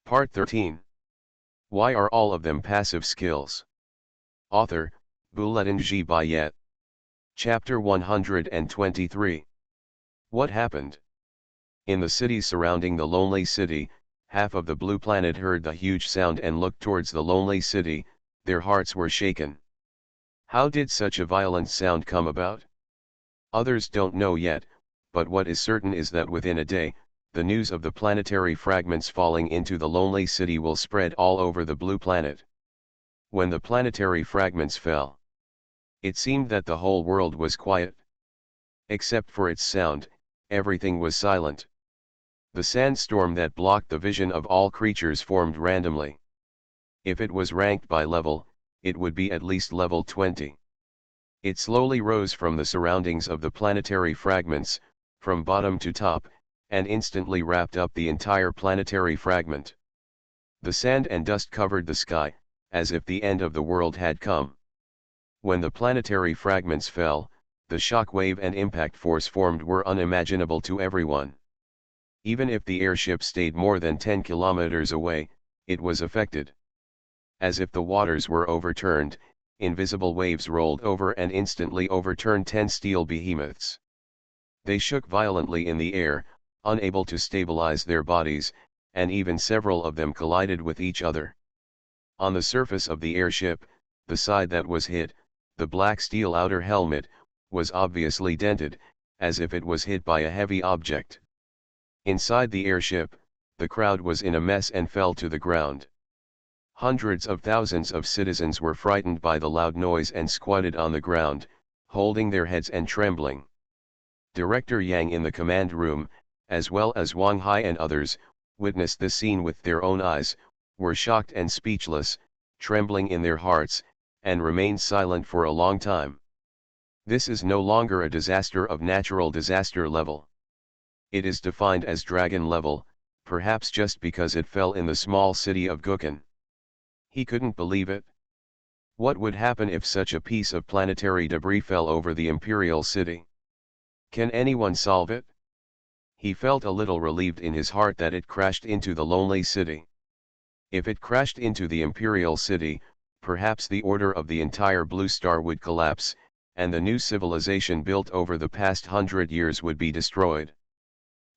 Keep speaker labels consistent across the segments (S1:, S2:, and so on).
S1: Part 13. Why are all of them passive skills? Author, Bulletin G. Bayet. Chapter 123. What happened? In the cities surrounding the lonely city, half of the blue planet heard the huge sound and looked towards the lonely city. Their hearts were shaken. How did such a violent sound come about? Others don't know yet, but what is certain is that within a day, the news of the planetary fragments falling into the lonely city will spread all over the blue planet. When the planetary fragments fell, it seemed that the whole world was quiet. Except for its sound, everything was silent. The sandstorm that blocked the vision of all creatures formed randomly. If it was ranked by level, it would be at least level 20. It slowly rose from the surroundings of the planetary fragments, from bottom to top, and instantly wrapped up the entire planetary fragment. The sand and dust covered the sky, as if the end of the world had come. When the planetary fragments fell, the shock wave and impact force formed were unimaginable to everyone. Even if the airship stayed more than 10 kilometers away, it was affected. As if the waters were overturned, invisible waves rolled over and instantly overturned 10 steel behemoths. They shook violently in the air, unable to stabilize their bodies, and even several of them collided with each other. On the surface of the airship, the side that was hit, the black steel outer helmet, was obviously dented, as if it was hit by a heavy object. Inside the airship, the crowd was in a mess and fell to the ground. Hundreds of thousands of citizens were frightened by the loud noise and squatted on the ground, holding their heads and trembling. Director Yang in the command room, as well as Wang Hai and others, witnessed the scene with their own eyes, were shocked and speechless, trembling in their hearts, and remained silent for a long time. This is no longer a disaster of natural disaster level. It is defined as dragon level, perhaps just because it fell in the small city of Gukhan. He couldn't believe it. What would happen if such a piece of planetary debris fell over the imperial city? Can anyone solve it? He felt a little relieved in his heart that it crashed into the lonely city. If it crashed into the imperial city, perhaps the order of the entire blue star would collapse, and the new civilization built over the past 100 years would be destroyed.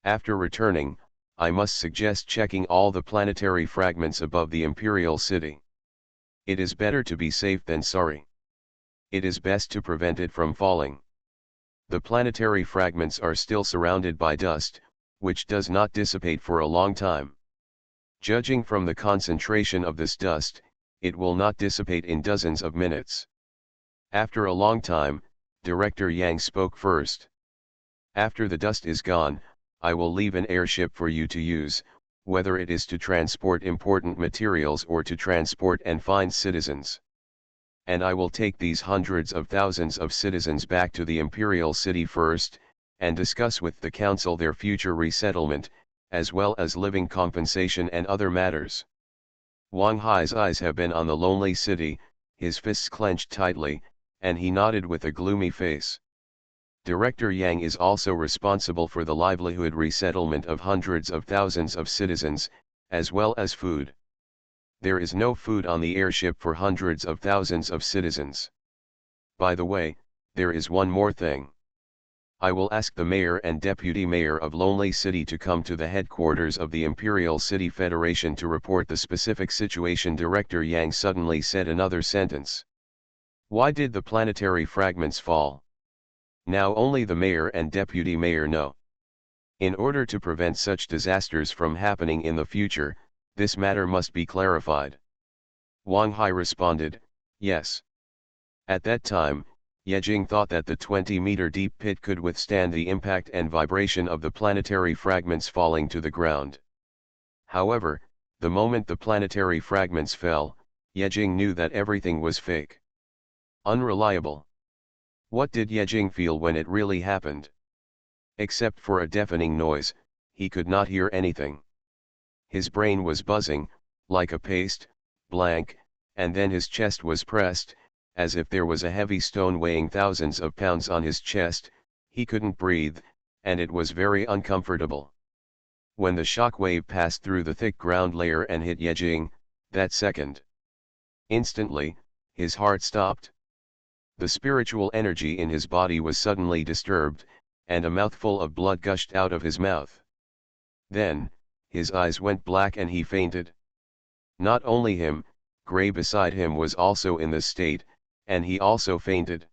S1: After returning, I must suggest checking all the planetary fragments above the imperial city. It is better to be safe than sorry. It is best to prevent it from falling. The planetary fragments are still surrounded by dust, which does not dissipate for a long time. Judging from the concentration of this dust, it will not dissipate in dozens of minutes. After a long time, Director Yang spoke first. After the dust is gone, I will leave an airship for you to use, whether it is to transport important materials or to transport and find citizens. And I will take these hundreds of thousands of citizens back to the imperial city first, and discuss with the council their future resettlement, as well as living compensation and other matters. Wang Hai's eyes have been on the lonely city, his fists clenched tightly, and he nodded with a gloomy face. Director Yang is also responsible for the livelihood resettlement of hundreds of thousands of citizens, as well as food. There is no food on the airship for hundreds of thousands of citizens. By the way, there is one more thing. I will ask the mayor and deputy mayor of Lonely City to come to the headquarters of the Imperial City Federation to report the specific situation. Director Yang suddenly said another sentence. Why did the planetary fragments fall? Now only the mayor and deputy mayor know. In order to prevent such disasters from happening in the future, this matter must be clarified. Wang Hai responded, yes. At that time, Yejing thought that the 20-meter deep pit could withstand the impact and vibration of the planetary fragments falling to the ground. However, the moment the planetary fragments fell, Yejing knew that everything was fake. Unreliable. What did Yejing feel when it really happened? Except for a deafening noise, he could not hear anything. His brain was buzzing, like a paste, blank, and then his chest was pressed, as if there was a heavy stone weighing thousands of pounds on his chest. He couldn't breathe, and it was very uncomfortable. When the shock wave passed through the thick ground layer and hit Yejing, that second. Instantly, his heart stopped. The spiritual energy in his body was suddenly disturbed, and a mouthful of blood gushed out of his mouth. Then, his eyes went black and he fainted. Not only him, Gray beside him was also in this state, and he also fainted.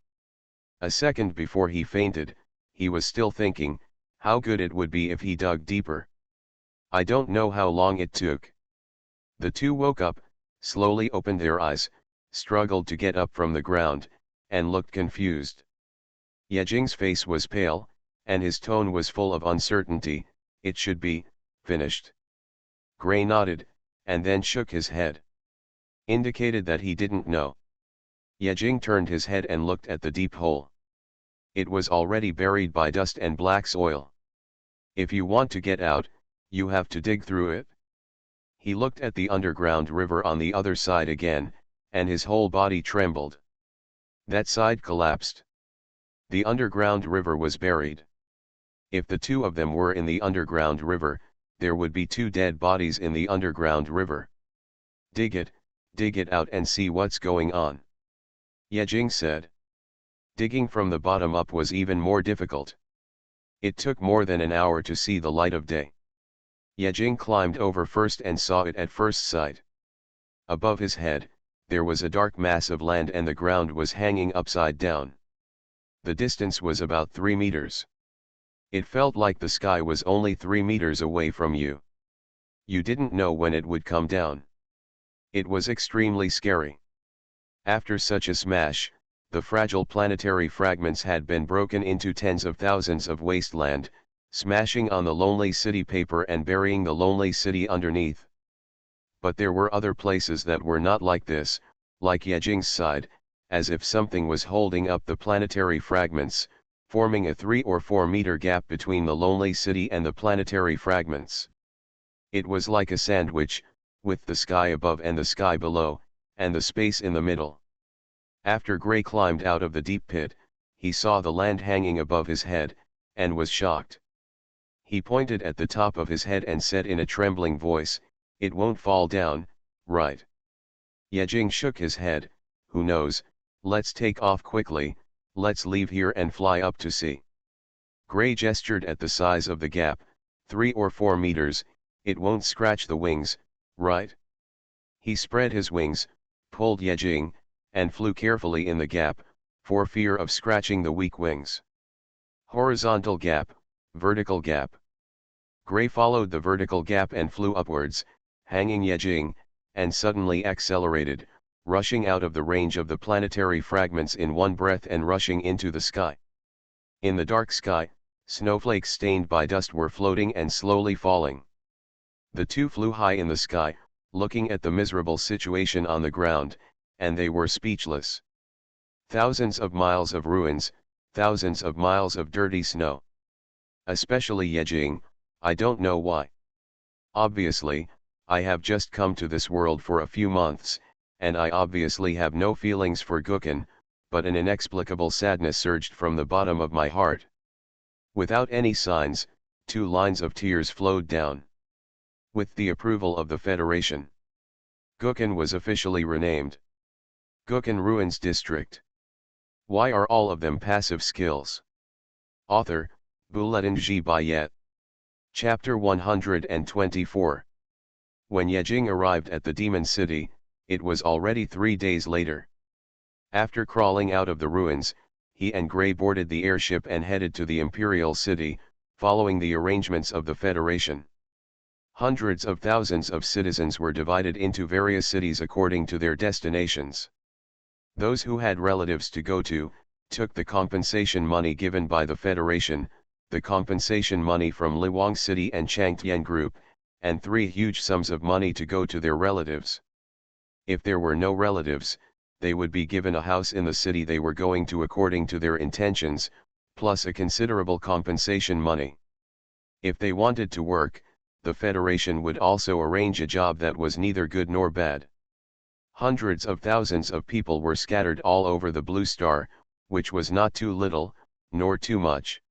S1: A second before he fainted, he was still thinking, how good it would be if he dug deeper. I don't know how long it took. The two woke up, slowly opened their eyes, struggled to get up from the ground, and looked confused. Yejing's face was pale, and his tone was full of uncertainty. It should be finished. Gray nodded, and then shook his head. Indicated that he didn't know. Yejing turned his head and looked at the deep hole. It was already buried by dust and black soil. If you want to get out, you have to dig through it. He looked at the underground river on the other side again, and his whole body trembled. That side collapsed. The underground river was buried. If the two of them were in the underground river, there would be two dead bodies in the underground river. Dig it out and see what's going on, Yejing said. Digging from the bottom up was even more difficult. It took more than an hour to see the light of day. Yejing climbed over first and saw it at first sight. Above his head, there was a dark mass of land and the ground was hanging upside down. The distance was about 3 meters. It felt like the sky was only 3 meters away from you. You didn't know when it would come down. It was extremely scary. After such a smash, the fragile planetary fragments had been broken into tens of thousands of wasteland, smashing on the lonely city paper and burying the lonely city underneath. But there were other places that were not like this, like Yejing's side, as if something was holding up the planetary fragments, forming a 3 or 4 meter gap between the lonely city and the planetary fragments. It was like a sandwich, with the sky above and the sky below, and the space in the middle. After Gray climbed out of the deep pit, he saw the land hanging above his head, and was shocked. He pointed at the top of his head and said in a trembling voice, "It won't fall down, right?" Yejing shook his head, "Who knows, let's take off quickly, let's leave here and fly up to sea." Gray gestured at the size of the gap, 3 or 4 meters, "It won't scratch the wings, right?" He spread his wings, pulled Yejing, and flew carefully in the gap, for fear of scratching the weak wings. Horizontal gap, vertical gap. Gray followed the vertical gap and flew upwards, hanging Yejing, and suddenly accelerated, rushing out of the range of the planetary fragments in one breath and rushing into the sky. In the dark sky, snowflakes stained by dust were floating and slowly falling. The two flew high in the sky, looking at the miserable situation on the ground, and they were speechless. Thousands of miles of ruins, thousands of miles of dirty snow. Especially Yejing, I don't know why. Obviously, I have just come to this world for a few months, and I obviously have no feelings for Guken, but an inexplicable sadness surged from the bottom of my heart. Without any signs, 2 lines of tears flowed down. With the approval of the Federation, Guken was officially renamed Guken Ruins District. Why are all of them passive skills? Author, Bulletin G. Bayet. Chapter 124. When Yejing arrived at the Demon City, it was already 3 days later. After crawling out of the ruins, he and Gray boarded the airship and headed to the Imperial City, following the arrangements of the Federation. Hundreds of thousands of citizens were divided into various cities according to their destinations. Those who had relatives to go to, took the compensation money given by the Federation, the compensation money from Liwang City and Changtian Group, and 3 huge sums of money to go to their relatives. If there were no relatives, they would be given a house in the city they were going to according to their intentions, plus a considerable compensation money. If they wanted to work, the Federation would also arrange a job that was neither good nor bad. Hundreds of thousands of people were scattered all over the Blue Star, which was not too little, nor too much.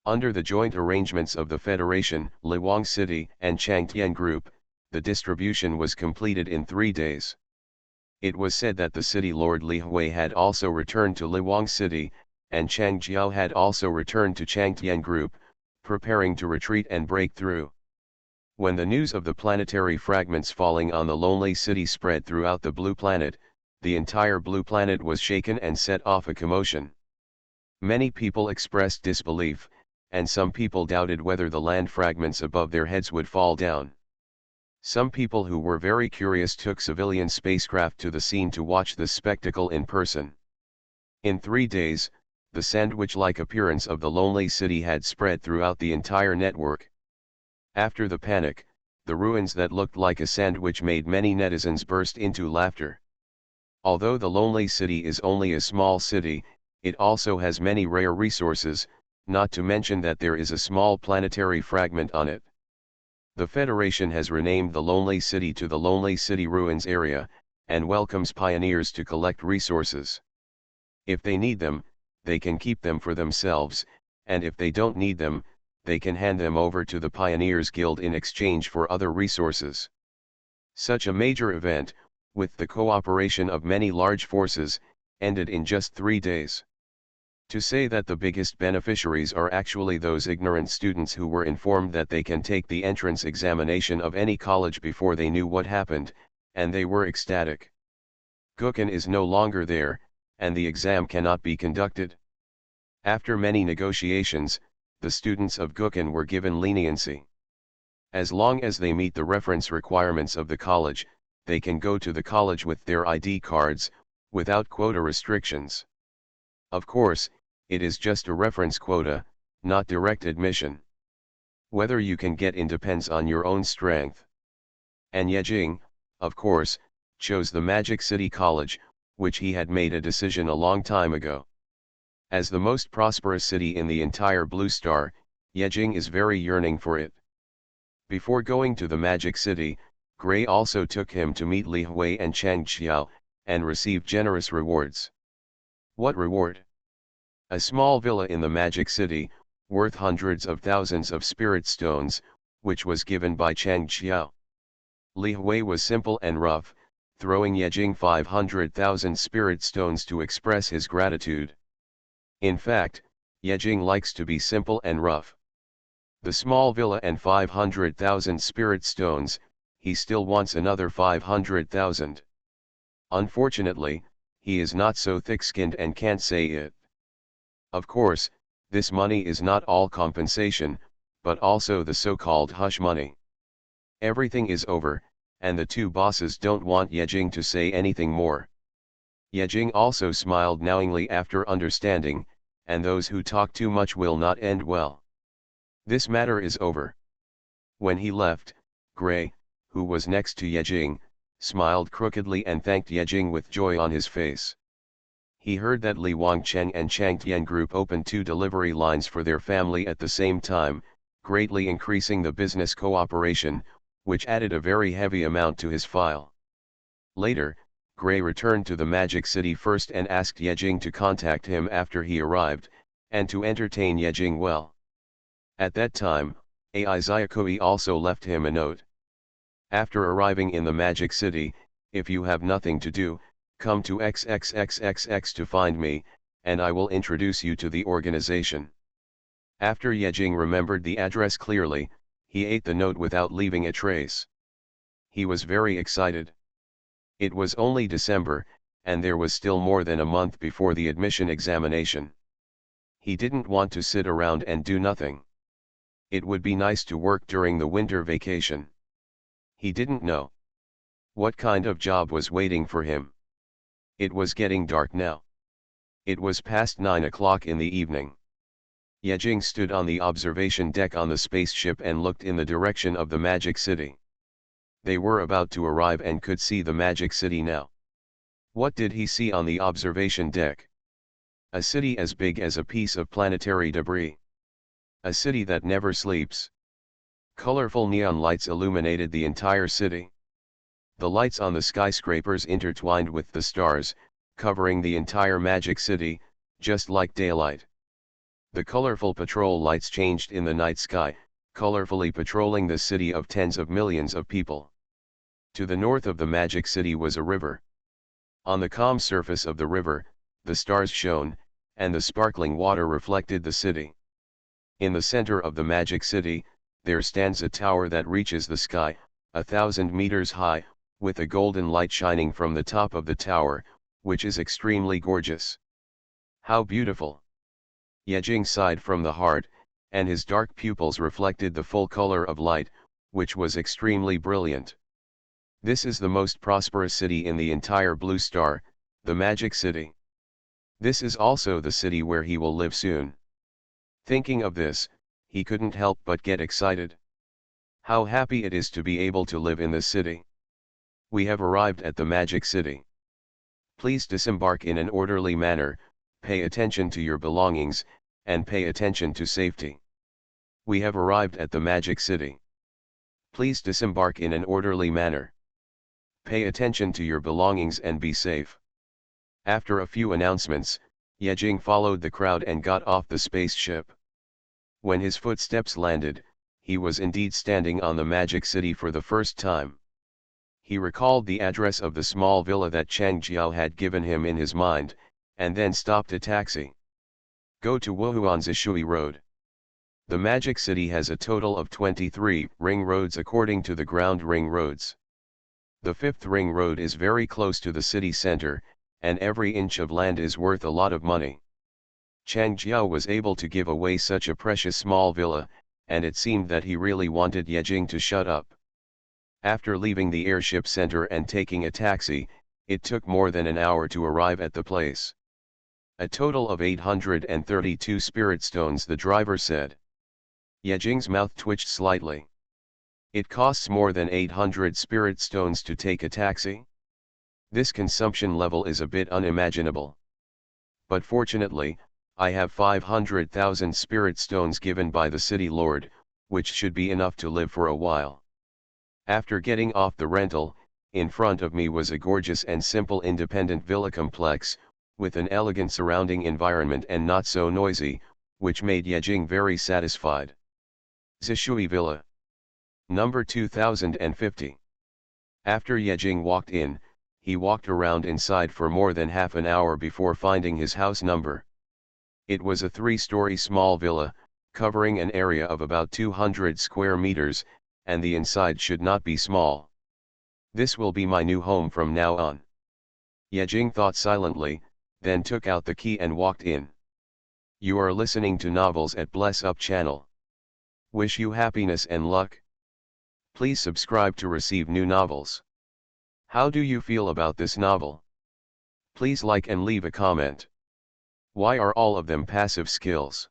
S1: Under the joint arrangements of the Federation, Liwang City, and Changtian Group, the distribution was completed in 3 days. It was said that the city lord Li Hui had also returned to Liwang City, and Chang Jiao had also returned to Changtian Group, preparing to retreat and break through. When the news of the planetary fragments falling on the lonely city spread throughout the Blue Planet, the entire Blue Planet was shaken and set off a commotion. Many people expressed disbelief, and some people doubted whether the land fragments above their heads would fall down. Some people who were very curious took civilian spacecraft to the scene to watch the spectacle in person. In 3 days, the sandwich-like appearance of the lonely city had spread throughout the entire network. After the panic, the ruins that looked like a sandwich made many netizens burst into laughter. Although the lonely city is only a small city, it also has many rare resources, not to mention that there is a small planetary fragment on it. The Federation has renamed the Lonely City to the Lonely City Ruins Area, and welcomes pioneers to collect resources. If they need them, they can keep them for themselves, and if they don't need them, they can hand them over to the Pioneers Guild in exchange for other resources. Such a major event, with the cooperation of many large forces, ended in just 3 days. To say that the biggest beneficiaries are actually those ignorant students who were informed that they can take the entrance examination of any college before they knew what happened, and they were ecstatic. Gukhan is no longer there, and the exam cannot be conducted. After many negotiations, the students of Gukhan were given leniency. As long as they meet the reference requirements of the college, they can go to the college with their ID cards, without quota restrictions. Of course, it is just a reference quota, not direct admission. Whether you can get in depends on your own strength. And Yejing, of course, chose the Magic City College, which he had made a decision a long time ago. As the most prosperous city in the entire Blue Star, Yejing is very yearning for it. Before going to the Magic City, Gray also took him to meet Li Hui and Chang Xiao, and received generous rewards. What reward? A small villa in the Magic City, worth hundreds of thousands of spirit stones, which was given by Chang Xiao. Li Hui was simple and rough, throwing Yejing 500,000 spirit stones to express his gratitude. In fact, Yejing likes to be simple and rough. The small villa and 500,000 spirit stones, he still wants another 500,000. Unfortunately, he is not so thick-skinned and can't say it. Of course, this money is not all compensation, but also the so-called hush money. Everything is over, and the two bosses don't want Yejing to say anything more. Yejing also smiled knowingly after understanding, and those who talk too much will not end well. This matter is over. When he left, Gray, who was next to Yejing, smiled crookedly and thanked Yejing with joy on his face. He heard that Li Wangcheng and Changtian Group opened 2 delivery lines for their family at the same time, greatly increasing the business cooperation, which added a very heavy amount to his file. Later, Gray returned to the Magic City first and asked Yejing to contact him after he arrived, and to entertain Yejing well. At that time, Ai Zyakoi also left him a note. After arriving in the Magic City, if you have nothing to do, come to XXXXX to find me, and I will introduce you to the organization. After Yejing remembered the address clearly, he ate the note without leaving a trace. He was very excited. It was only December, and there was still more than a month before the admission examination. He didn't want to sit around and do nothing. It would be nice to work during the winter vacation. He didn't know what kind of job was waiting for him. It was getting dark now. It was past 9 o'clock in the evening. Yejing stood on the observation deck on the spaceship and looked in the direction of the Magic City. They were about to arrive and could see the Magic City now. What did he see on the observation deck? A city as big as a piece of planetary debris. A city that never sleeps. Colorful neon lights illuminated the entire city. The lights on the skyscrapers intertwined with the stars, covering the entire Magic City, just like daylight. The colorful patrol lights changed in the night sky, colorfully patrolling the city of tens of millions of people. To the north of the magic city was a river. On the calm surface of the river, the stars shone, and the sparkling water reflected the city. In the center of the magic city, there stands a tower that reaches the sky, 1,000 meters high, with a golden light shining from the top of the tower, which is extremely gorgeous. How beautiful! Yejing sighed from the heart, and his dark pupils reflected the full color of light, which was extremely brilliant. This is the most prosperous city in the entire Blue Star, the Magic City. This is also the city where he will live soon. Thinking of this, he couldn't help but get excited. How happy it is to be able to live in this city. We have arrived at the Magic City. Please disembark in an orderly manner, pay attention to your belongings, and pay attention to safety. We have arrived at the Magic City. Please disembark in an orderly manner. Pay attention to your belongings and be safe. After a few announcements, Yejing followed the crowd and got off the spaceship. When his footsteps landed, he was indeed standing on the Magic City for the first time. He recalled the address of the small villa that Chang Jiao had given him in his mind, and then stopped a taxi. Go to Wuhuan Zishui Road. The Magic City has a total of 23 ring roads according to the ground ring roads. The fifth ring road is very close to the city center, and every inch of land is worth a lot of money. Chang Jiao was able to give away such a precious small villa, and it seemed that he really wanted Yejing to shut up. After leaving the airship center and taking a taxi, it took more than an hour to arrive at the place. A total of 832 spirit stones, the driver said. Yejing's mouth twitched slightly. It costs more than 800 spirit stones to take a taxi? This consumption level is a bit unimaginable. But fortunately, I have 500,000 spirit stones given by the city lord, which should be enough to live for a while. After getting off the rental, in front of me was a gorgeous and simple independent villa complex, with an elegant surrounding environment and not so noisy, which made Yejing very satisfied. Zishui Villa. Number 2050. After Yejing walked in, he walked around inside for more than half an hour before finding his house number. It was a 3-story small villa, covering an area of about 200 square meters, and the inside should not be small. This will be my new home from now on. Yejing thought silently, then took out the key and walked in. You are listening to Novels at Bless Up channel. Wish you happiness and luck. Please subscribe to receive new novels. How do you feel about this novel? Please like and leave a comment. Why are all of them passive skills?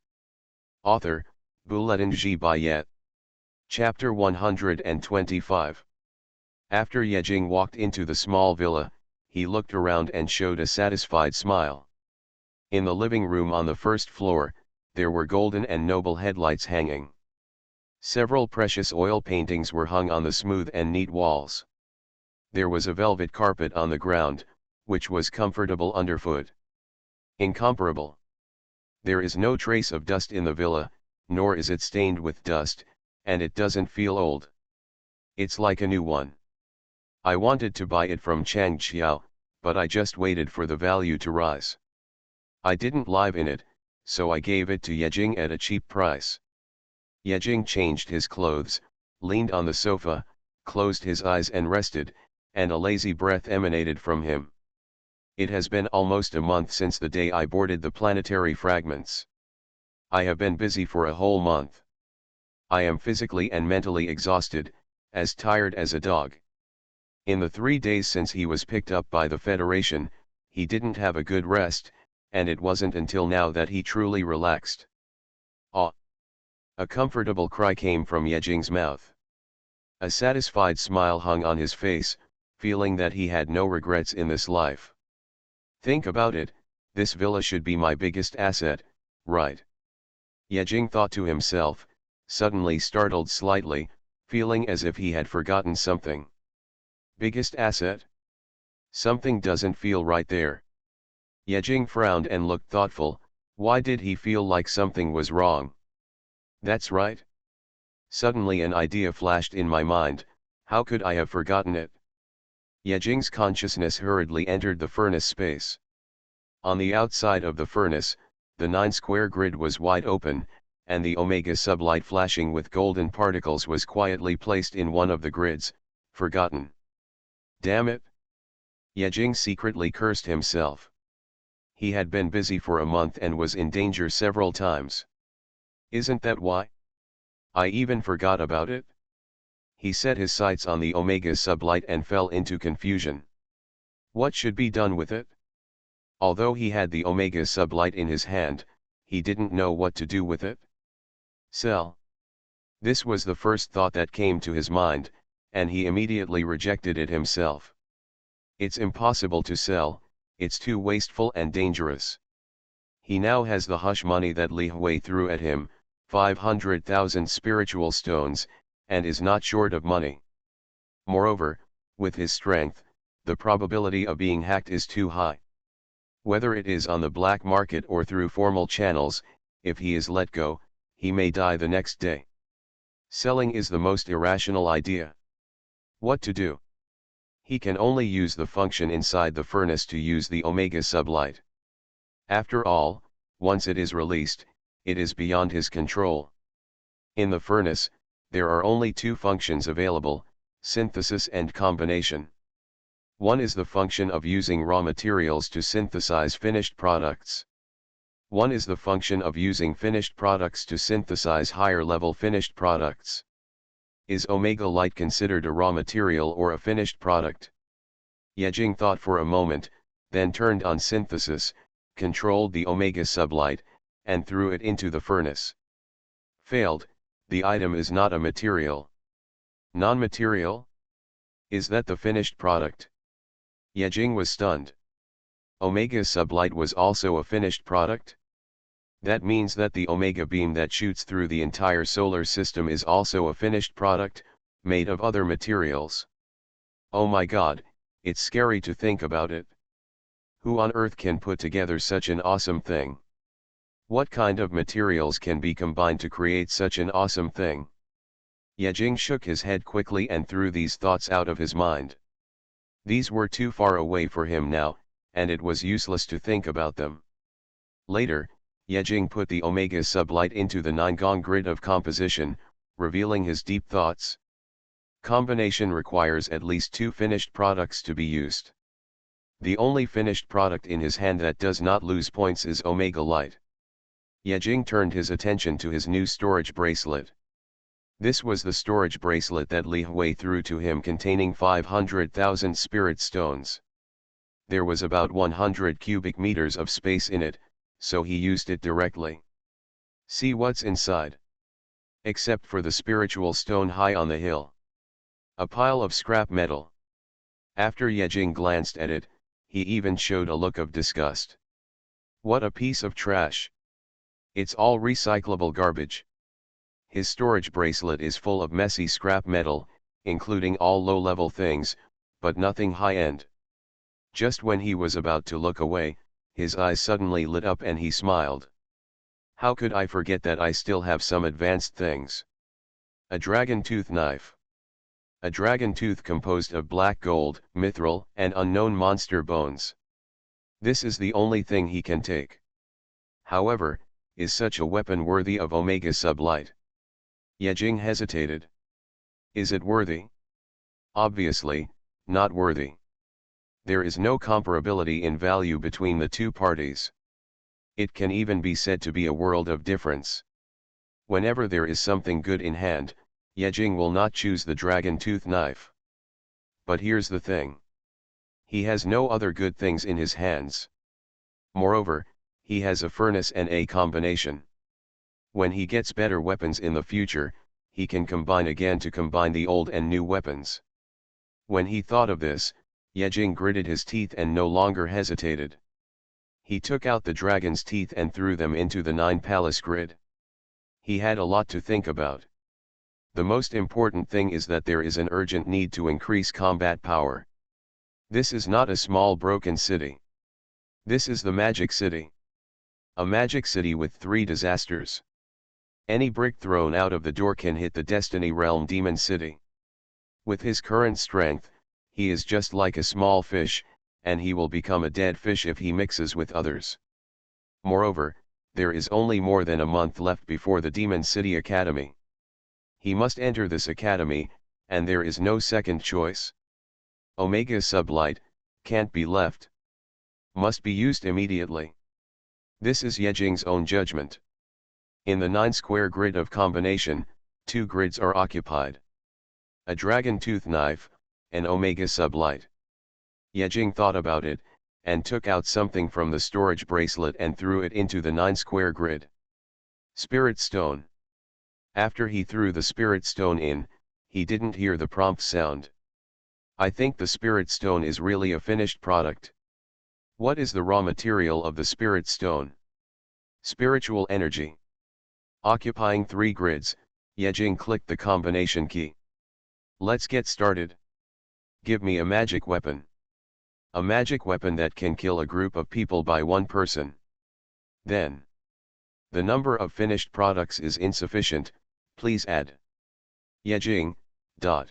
S1: Author, Bulletin Ji Bayet. Chapter 125. After Yejing walked into the small villa, he looked around and showed a satisfied smile. In the living room on the first floor, there were golden and noble headlights hanging. Several precious oil paintings were hung on the smooth and neat walls. There was a velvet carpet on the ground, which was comfortable underfoot. Incomparable. There is no trace of dust in the villa, nor is it stained with dust, and it doesn't feel old. It's like a new one. I wanted to buy it from Chang Xiao, but I just waited for the value to rise. I didn't live in it, so I gave it to Yejing at a cheap price. Yejing changed his clothes, leaned on the sofa, closed his eyes and rested, and a lazy breath emanated from him. It has been almost a month since the day I boarded the planetary fragments. I have been busy for a whole month. I am physically and mentally exhausted, as tired as a dog. In the 3 days since he was picked up by the Federation, he didn't have a good rest, and it wasn't until now that he truly relaxed. Ah! A comfortable cry came from Yejing's mouth. A satisfied smile hung on his face, feeling that he had no regrets in this life. Think about it, this villa should be my biggest asset, right? Yejing thought to himself, suddenly startled slightly, feeling as if he had forgotten something. Biggest asset? Something doesn't feel right there. Yejing frowned and looked thoughtful, Why did he feel like something was wrong? That's right. Suddenly an idea flashed in my mind. How could I have forgotten it? Yejing's consciousness hurriedly entered the furnace space. On the outside of the furnace, the 9-square grid was wide open, and the omega sublight flashing with golden particles was quietly placed in one of the grids. Forgotten. Damn it! Yejing secretly cursed himself. He had been busy for a month and was in danger several times. Isn't that why? I even forgot about it? He set his sights on the omega sublight and fell into confusion. What should be done with it? Although he had the omega sublight in his hand, he didn't know what to do with it. Sell. This was the first thought that came to his mind, and he immediately rejected it himself. It's impossible to sell, it's too wasteful and dangerous. He now has the hush money that Li Hui threw at him, 500,000 spiritual stones, and is not short of money. Moreover, with his strength, the probability of being hacked is too high. Whether it is on the black market or through formal channels, if he is let go, he may die the next day. Selling is the most irrational idea. What to do? He can only use the function inside the furnace to use the omega sublight. After all, once it is released, it is beyond his control. In the furnace, there are only two functions available, synthesis and combination. One is the function of using raw materials to synthesize finished products. One is the function of using finished products to synthesize higher-level finished products. Is omega light considered a raw material or a finished product? Yejing thought for a moment, then turned on synthesis, controlled the omega sublight, and threw it into the furnace. Failed. The item is not a material. Non-material? Is that the finished product? Yejing was stunned. Omega sublight was also a finished product? That means that the omega beam that shoots through the entire solar system is also a finished product, made of other materials. Oh my God, it's scary to think about it. Who on earth can put together such an awesome thing? What kind of materials can be combined to create such an awesome thing? Yejing shook his head quickly and threw these thoughts out of his mind. These were too far away for him now, and it was useless to think about them. Later, Yejing put the omega sublight into the 9-gong grid of composition, revealing his deep thoughts. Combination requires at least 2 finished products to be used. The only finished product in his hand that does not lose points is omega light. Yejing turned his attention to his new storage bracelet. This was the storage bracelet that Li Hui threw to him, containing 500,000 spirit stones. There was about 100 cubic meters of space in it, so he used it directly. See what's inside. Except for the spiritual stone high on the hill. A pile of scrap metal. After Yejing glanced at it, he even showed a look of disgust. What a piece of trash. It's all recyclable garbage. His storage bracelet is full of messy scrap metal, including all low-level things, but nothing high-end. Just when he was about to look away, his eyes suddenly lit up and he smiled. How could I forget that I still have some advanced things? A dragon tooth knife. A dragon tooth composed of black gold, mithril, and unknown monster bones. This is the only thing he can take. However, is such a weapon worthy of omega sublight? Yejing hesitated. Is it worthy? Obviously, not worthy. There is no comparability in value between the two parties. It can even be said to be a world of difference. Whenever there is something good in hand, Yejing will not choose the dragon tooth knife. But here's the thing. He has no other good things in his hands. Moreover, he has a furnace and a combination. When he gets better weapons in the future, he can combine again to combine the old and new weapons. When he thought of this, Yejing gritted his teeth and no longer hesitated. He took out the dragon's teeth and threw them into the 9-palace grid. He had a lot to think about. The most important thing is that there is an urgent need to increase combat power. This is not a small broken city. This is the magic city. A magic city with 3 disasters. Any brick thrown out of the door can hit the Destiny Realm Demon City. With his current strength, he is just like a small fish, and he will become a dead fish if he mixes with others. Moreover, there is only more than a month left before the Demon City Academy. He must enter this academy, and there is no second choice. Omega Sublight can't be left. Must be used immediately. This is Yejing's own judgment. In the 9-square grid of combination, 2 grids are occupied. A dragon tooth knife, an Omega Sublight. Yejing thought about it, and took out something from the storage bracelet and threw it into the 9-square grid. Spirit Stone. After he threw the Spirit Stone in, he didn't hear the prompt sound. I think the Spirit Stone is really a finished product. What is the raw material of the Spirit Stone? Spiritual energy. Occupying 3 grids, Yejing clicked the combination key. Let's get started. Give me a magic weapon. A magic weapon that can kill a group of people by 1 person. Then. The number of finished products is insufficient, please add. Yejing, dot.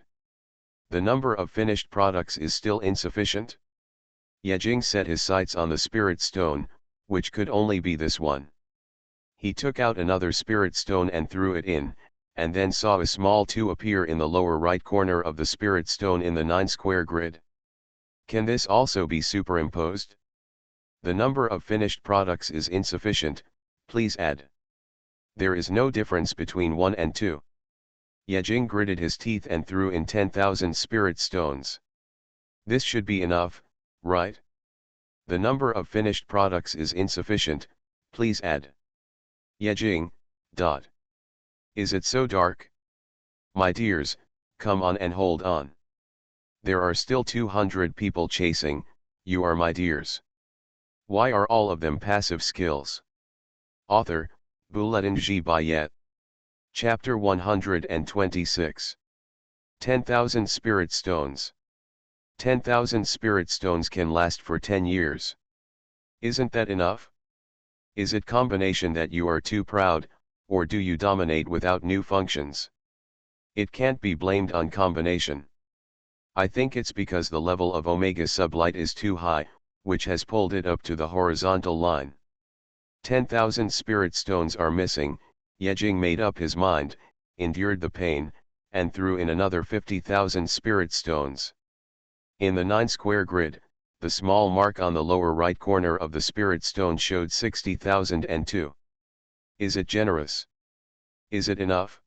S1: The number of finished products is still insufficient? Yejing set his sights on the Spirit Stone, which could only be this one. He took out another Spirit Stone and threw it in, and then saw a small 2 appear in the lower right corner of the Spirit Stone in the 9-square grid. Can this also be superimposed? The number of finished products is insufficient, please add. There is no difference between 1 and 2. Yejing gritted his teeth and threw in 10,000 Spirit Stones. This should be enough, right? The number of finished products is insufficient, please add. Yejing, dot. Is it so dark? My dears, come on and hold on. There are still 200 people chasing, you are my dears. Why are all of them passive skills? Author, Bulletin G. Bayet. Chapter 126. 10,000 Spirit Stones. 10,000 Spirit Stones can last for 10 years. Isn't that enough? Is it combination that you are too proud, or do you dominate without new functions? It can't be blamed on combination. I think it's because the level of Omega Sublight is too high, which has pulled it up to the horizontal line. 10,000 Spirit Stones are missing. Yejing made up his mind, endured the pain, and threw in another 50,000 Spirit Stones. In the 9-square grid, the small mark on the lower right corner of the Spirit Stone showed 60,002. Is it generous? Is it enough?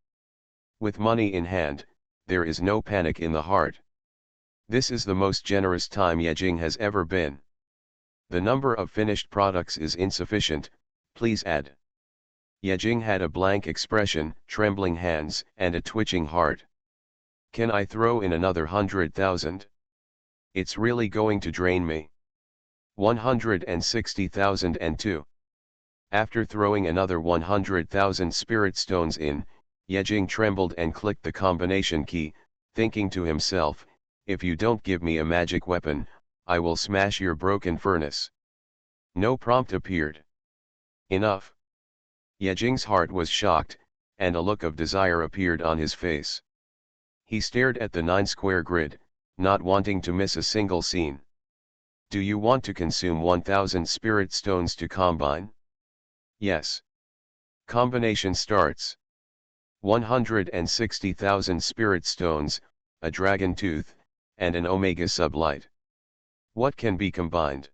S1: With money in hand, there is no panic in the heart. This is the most generous time Yejing has ever been. The number of finished products is insufficient, please add. Yejing had a blank expression, trembling hands, and a twitching heart. Can I throw in another 100,000? It's really going to drain me. 160,002. After throwing another 100,000 Spirit Stones in, Yejing trembled and clicked the combination key, thinking to himself, if you don't give me a magic weapon, I will smash your broken furnace. No prompt appeared. Enough. Yejing's heart was shocked, and a look of desire appeared on his face. He stared at the 9-square grid, not wanting to miss a single scene. Do you want to consume 1,000 Spirit Stones to combine? Yes. Combination starts. 160,000 Spirit Stones, a Dragon Tooth, and an Omega Sublight. What can be combined?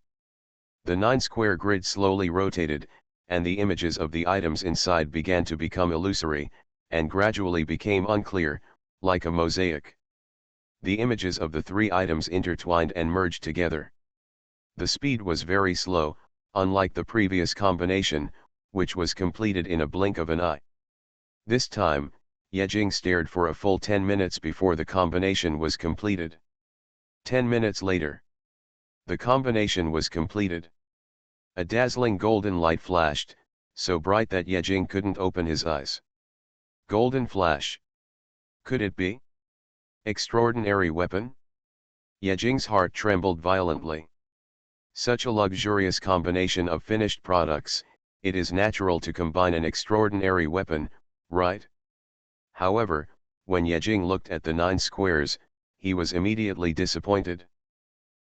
S1: The 9-square grid slowly rotated, and the images of the items inside began to become illusory, and gradually became unclear, like a mosaic. The images of the 3 items intertwined and merged together. The speed was very slow, unlike the previous combination, which was completed in a blink of an eye. This time, Yejing stared for a full 10 minutes before the combination was completed. 10 minutes later, the combination was completed. A dazzling golden light flashed, so bright that Yejing couldn't open his eyes. Golden flash. Could it be? Extraordinary weapon? Yejing's heart trembled violently. Such a luxurious combination of finished products, It is natural to combine an extraordinary weapon, right? However, when Yejing looked at the 9 squares, he was immediately disappointed.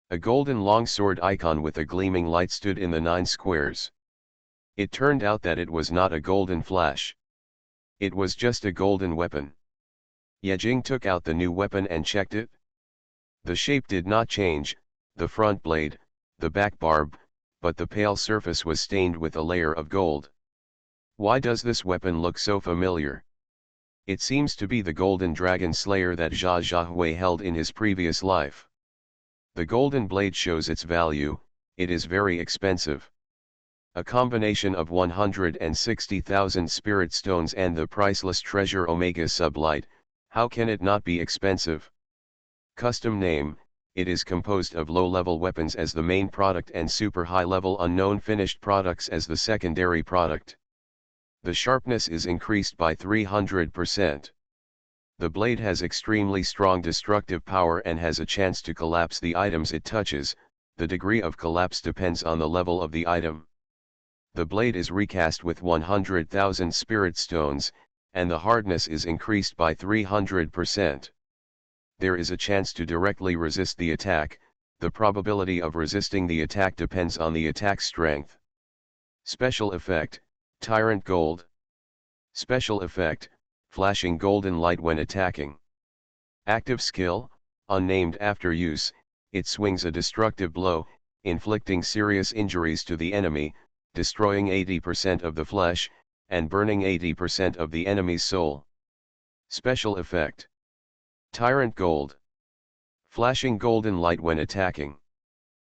S1: A golden longsword icon with a gleaming light stood in the 9 squares. It turned out that it was not a golden flash. It was just a golden weapon. Yejing took out the new weapon and checked it. The shape did not change, the front blade, the back barb, but the pale surface was stained with a layer of gold. Why does this weapon look so familiar? It seems to be the golden dragon slayer that Xuanhuan held in his previous life. The golden blade shows its value, it is very expensive. A combination of 160,000 spirit stones and the priceless treasure Omega Sublight, how can it not be expensive? Custom name, it is composed of low-level weapons as the main product and super high-level unknown finished products as the secondary product. The sharpness is increased by 300%. The blade has extremely strong destructive power and has a chance to collapse the items it touches. The degree of collapse depends on the level of the item. The blade is recast with 100,000 spirit stones, and the hardness is increased by 300%. There is a chance to directly resist the attack. The probability of resisting the attack depends on the attack strength. Special effect, Tyrant Gold. Special effect, flashing golden light when attacking. Active skill, unnamed after use, it swings a destructive blow, inflicting serious injuries to the enemy, destroying 80% of the flesh, and burning 80% of the enemy's soul. Special effect. Tyrant Gold. Flashing golden light when attacking.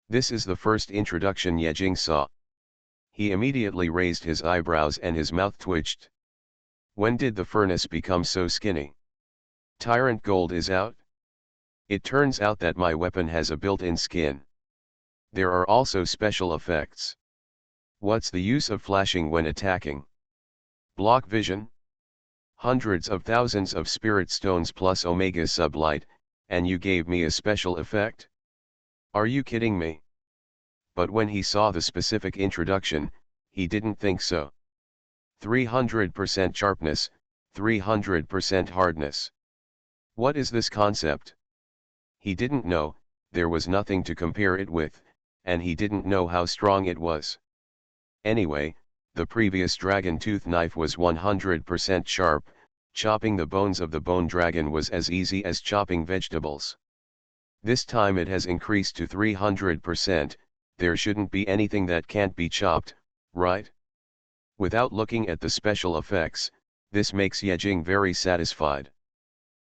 S1: This is the first introduction Yejing saw. He immediately raised his eyebrows and his mouth twitched. When did the furnace become so skinny? Tyrant Gold is out? It turns out that my weapon has a built-in skin. There are also special effects. What's the use of flashing when attacking? Block vision? Hundreds of thousands of spirit stones plus Omega Sublight, and you gave me a special effect? Are you kidding me? But when he saw the specific introduction, he didn't think so. 300% sharpness, 300% hardness. What is this concept? He didn't know, there was nothing to compare it with, and he didn't know how strong it was. Anyway, the previous dragon tooth knife was 100% sharp, chopping the bones of the bone dragon was as easy as chopping vegetables. This time it has increased to 300%, there shouldn't be anything that can't be chopped, right? Without looking at the special effects, this makes Yejing very satisfied.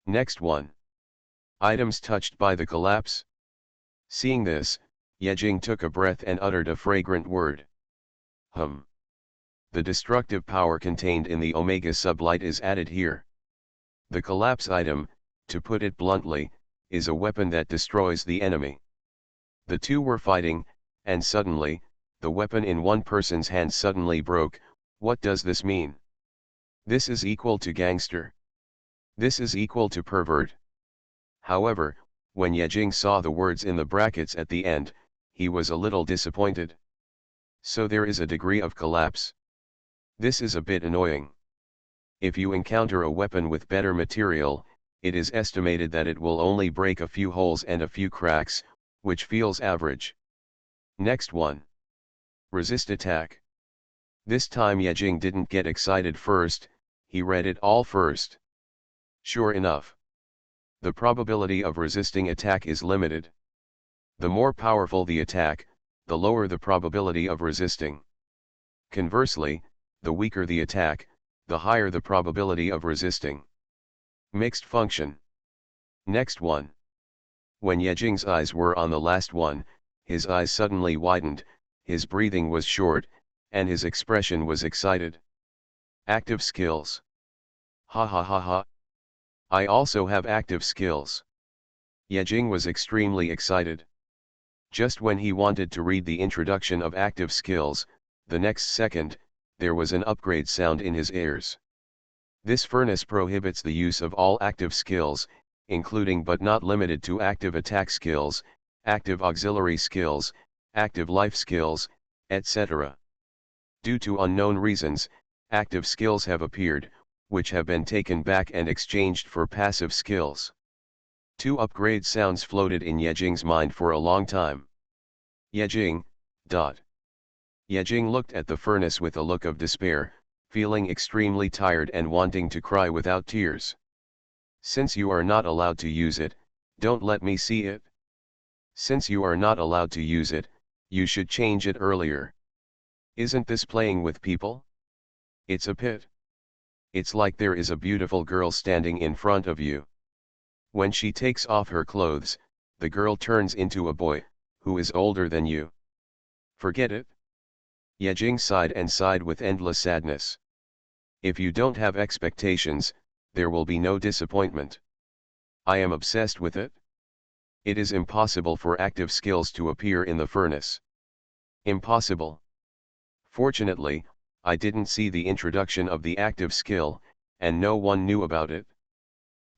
S1: Next one. Items touched by the collapse. Seeing this, Yejing took a breath and uttered a fragrant word. The destructive power contained in the Omega Sublight is added here. The collapse item, to put it bluntly, is a weapon that destroys the enemy. The two were fighting, and suddenly, the weapon in one person's hand suddenly broke. What does this mean? This is equal to gangster. This is equal to pervert. However, when Yejing saw the words in the brackets at the end, he was a little disappointed. So there is a degree of collapse. This is a bit annoying. If you encounter a weapon with better material, it is estimated that it will only break a few holes and a few cracks, which feels average. Next one. Resist attack. This time Yejing didn't get excited first, he read it all first. Sure enough. The probability of resisting attack is limited. The more powerful the attack, the lower the probability of resisting. Conversely, the weaker the attack, the higher the probability of resisting. Mixed function. Next one. When Yejing's eyes were on the last one, his eyes suddenly widened, his breathing was short, and his expression was excited. Active skills. Ha ha ha ha. I also have active skills. Yejing was extremely excited. Just when he wanted to read the introduction of active skills, the next second, there was an upgrade sound in his ears. This furnace prohibits the use of all active skills, including but not limited to active attack skills, active auxiliary skills, active life skills, etc. Due to unknown reasons, active skills have appeared, which have been taken back and exchanged for passive skills. Two upgrade sounds floated in Yejing's mind for a long time. Yejing, dot. Yejing looked at the furnace with a look of despair, feeling extremely tired and wanting to cry without tears. Since you are not allowed to use it, don't let me see it. Since you are not allowed to use it, you should change it earlier. Isn't this playing with people? It's a pit. It's like there is a beautiful girl standing in front of you. When she takes off her clothes, the girl turns into a boy, who is older than you. Forget it. Yejing sighed and sighed with endless sadness. If you don't have expectations, there will be no disappointment. I am obsessed with it. It is impossible for active skills to appear in the furnace. Impossible. Fortunately, I didn't see the introduction of the active skill, and no one knew about it.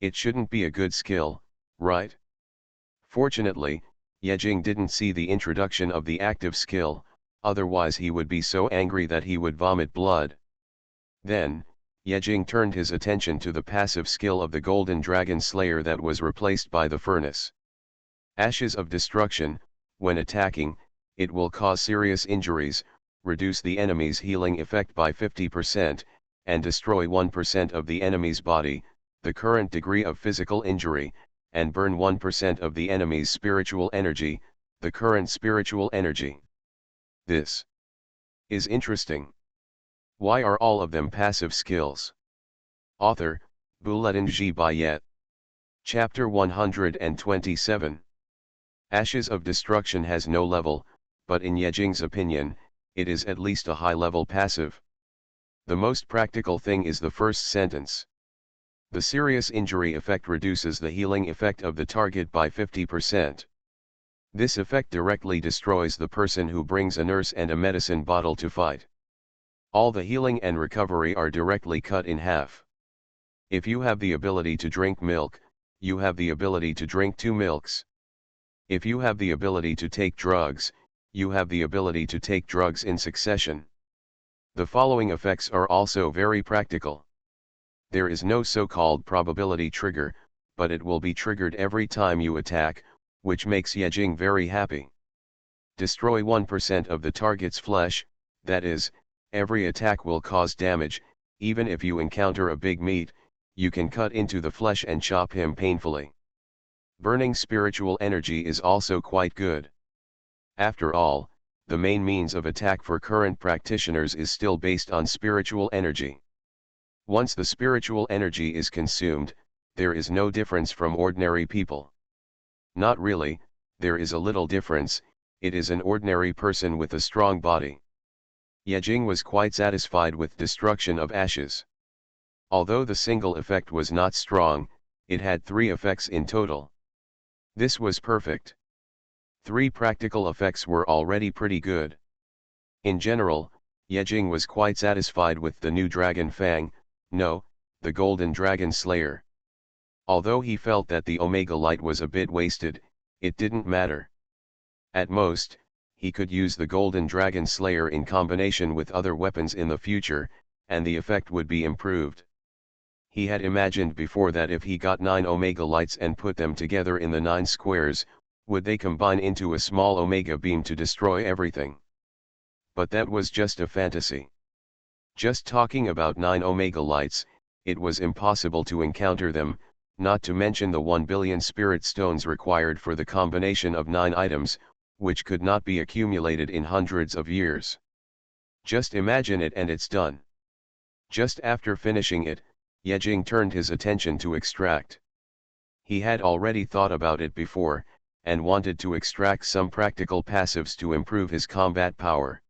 S1: It shouldn't be a good skill, right? Fortunately, Yejing didn't see the introduction of the active skill, otherwise he would be so angry that he would vomit blood. Then, Yejing turned his attention to the passive skill of the Golden Dragon Slayer that was replaced by the furnace. Ashes of Destruction. When attacking, it will cause serious injuries, reduce the enemy's healing effect by 50%, and destroy 1% of the enemy's body, the current degree of physical injury, and burn 1% of the enemy's spiritual energy, the current spiritual energy. This is interesting. Why are all of them passive skills? Author, Bulletin G. Bayet. Chapter 127. Ashes of Destruction has no level, but in Yejing's opinion, it is at least a high-level passive. The most practical thing is the first sentence. The serious injury effect reduces the healing effect of the target by 50%. This effect directly destroys the person who brings a nurse and a medicine bottle to fight. All the healing and recovery are directly cut in half. If you have the ability to drink milk, you have the ability to drink 2 milks. If you have the ability to take drugs, you have the ability to take drugs in succession. The following effects are also very practical. There is no so-called probability trigger, but it will be triggered every time you attack, which makes Yejing very happy. Destroy 1% of the target's flesh, that is, every attack will cause damage. Even if you encounter a big meat, you can cut into the flesh and chop him painfully. Burning spiritual energy is also quite good. After all, the main means of attack for current practitioners is still based on spiritual energy. Once the spiritual energy is consumed, there is no difference from ordinary people. Not really, there is a little difference. It is an ordinary person with a strong body. Yejing was quite satisfied with destruction of ashes. Although the single effect was not strong, it had 3 effects in total. This was perfect. 3 practical effects were already pretty good. In general, Yejing was quite satisfied with the new Dragon Fang, no, the Golden Dragon Slayer. Although he felt that the Omega Light was a bit wasted, it didn't matter. At most, he could use the Golden Dragon Slayer in combination with other weapons in the future, and the effect would be improved. He had imagined before that if he got 9 Omega Lights and put them together in the 9 squares, would they combine into a small Omega beam to destroy everything? But that was just a fantasy. Just talking about 9 Omega Lights, it was impossible to encounter them, not to mention the 1 billion spirit stones required for the combination of 9 items, which could not be accumulated in hundreds of years. Just imagine it and it's done. Just after finishing it, Yejing turned his attention to extract. He had already thought about it before, and wanted to extract some practical passives to improve his combat power.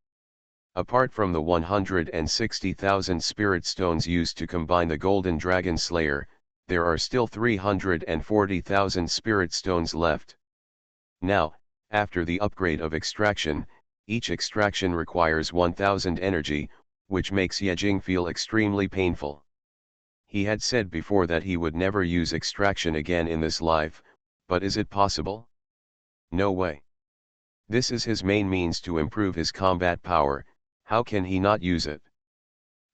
S1: Apart from the 160,000 spirit stones used to combine the Golden Dragon Slayer, there are still 340,000 spirit stones left. Now, after the upgrade of extraction, each extraction requires 1000 energy, which makes Yejing feel extremely painful. He had said before that he would never use extraction again in this life, but is it possible? No way. This is his main means to improve his combat power. How can he not use it?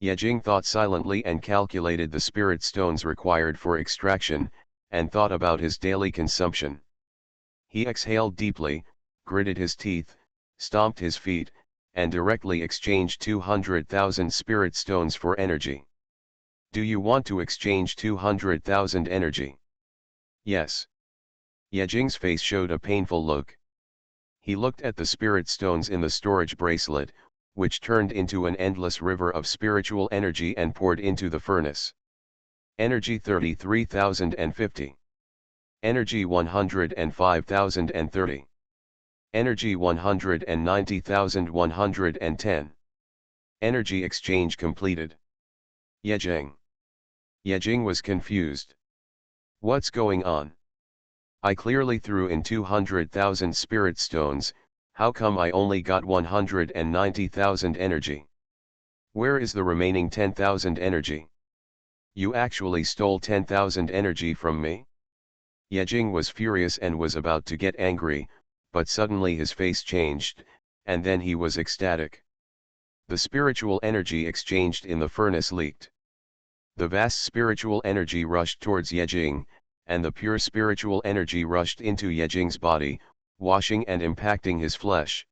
S1: Yejing thought silently and calculated the spirit stones required for extraction, and thought about his daily consumption. He exhaled deeply, gritted his teeth, stomped his feet, and directly exchanged 200,000 spirit stones for energy. Do you want to exchange 200,000 energy? Yes. Yejing's face showed a painful look. He looked at the spirit stones in the storage bracelet, which turned into an endless river of spiritual energy and poured into the furnace. Energy 33,050. Energy 105,030. Energy 190,110. Energy exchange completed. Yejing. Yejing was confused. What's going on? I clearly threw in 200,000 spirit stones, how come I only got 190,000 energy? Where is the remaining 10,000 energy? You actually stole 10,000 energy from me? Yejing was furious and was about to get angry, but suddenly his face changed, and then he was ecstatic. The spiritual energy exchanged in the furnace leaked. The vast spiritual energy rushed towards Yejing, and the pure spiritual energy rushed into Yejing's body, washing and impacting his flesh.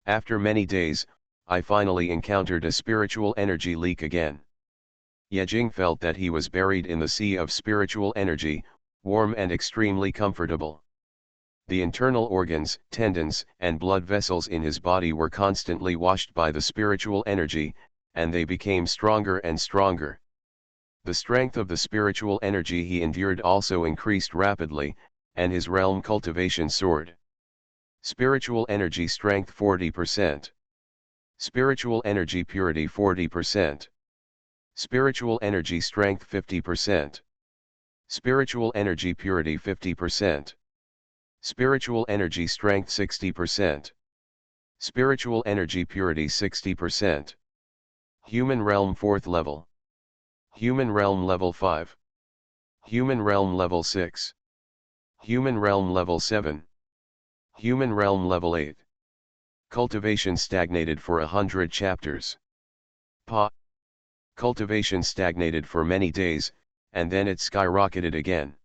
S1: After many days, I finally encountered a spiritual energy leak again. Yejing felt that he was buried in the sea of spiritual energy, warm and extremely comfortable. The internal organs, tendons, and blood vessels in his body were constantly washed by the spiritual energy, and they became stronger and stronger. The strength of the spiritual energy he endured also increased rapidly, and his realm cultivation soared. Spiritual energy strength 40%. Spiritual energy purity 40%. Spiritual energy strength 50%. Spiritual energy purity 50%. Spiritual energy strength 60%. Spiritual energy purity 60%. Human realm 4th level. Human realm level 5. Human realm level 6. Human realm level 7. Human realm level 8. Cultivation stagnated for 100 chapters. Cultivation stagnated for many days, and then it skyrocketed again.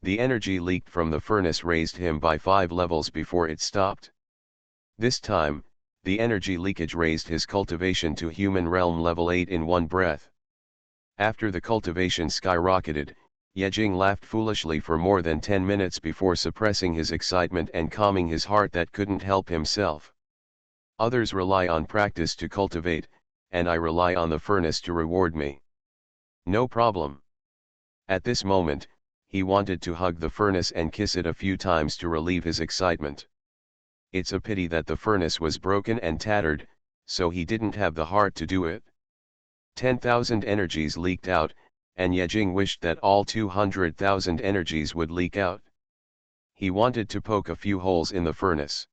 S1: The energy leaked from the furnace raised him by 5 levels before it stopped. This time, the energy leakage raised his cultivation to human realm level 8 in one breath. After the cultivation skyrocketed, Yejing laughed foolishly for more than 10 minutes before suppressing his excitement and calming his heart that couldn't help himself. Others rely on practice to cultivate, and I rely on the furnace to reward me. No problem. At this moment, he wanted to hug the furnace and kiss it a few times to relieve his excitement. It's a pity that the furnace was broken and tattered, so he didn't have the heart to do it. 10,000 energies leaked out, and Yejing wished that all 200,000 energies would leak out. He wanted to poke a few holes in the furnace.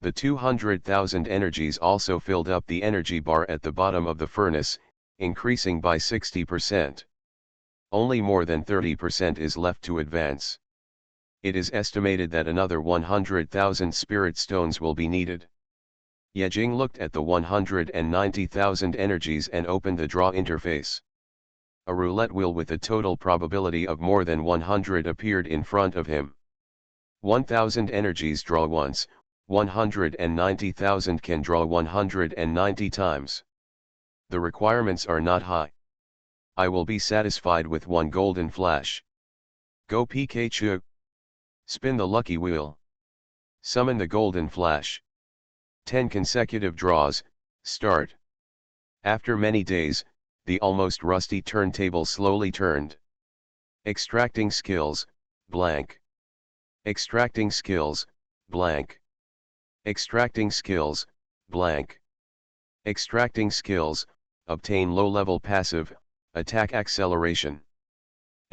S1: The 200,000 energies also filled up the energy bar at the bottom of the furnace, increasing by 60%. Only more than 30% is left to advance. It is estimated that another 100,000 spirit stones will be needed. Yejing looked at the 190,000 energies and opened the draw interface. A roulette wheel with a total probability of more than 100 appeared in front of him. 1,000 energies draw once, 190,000 can draw 190 times. The requirements are not high. I will be satisfied with one golden flash. Go Pikachu! Spin the lucky wheel. Summon the golden flash. 10 consecutive draws, start. After many days, the almost rusty turntable slowly turned. Extracting skills, blank. Extracting skills, blank. Extracting skills, blank. Extracting skills, obtain low-level passive, attack acceleration.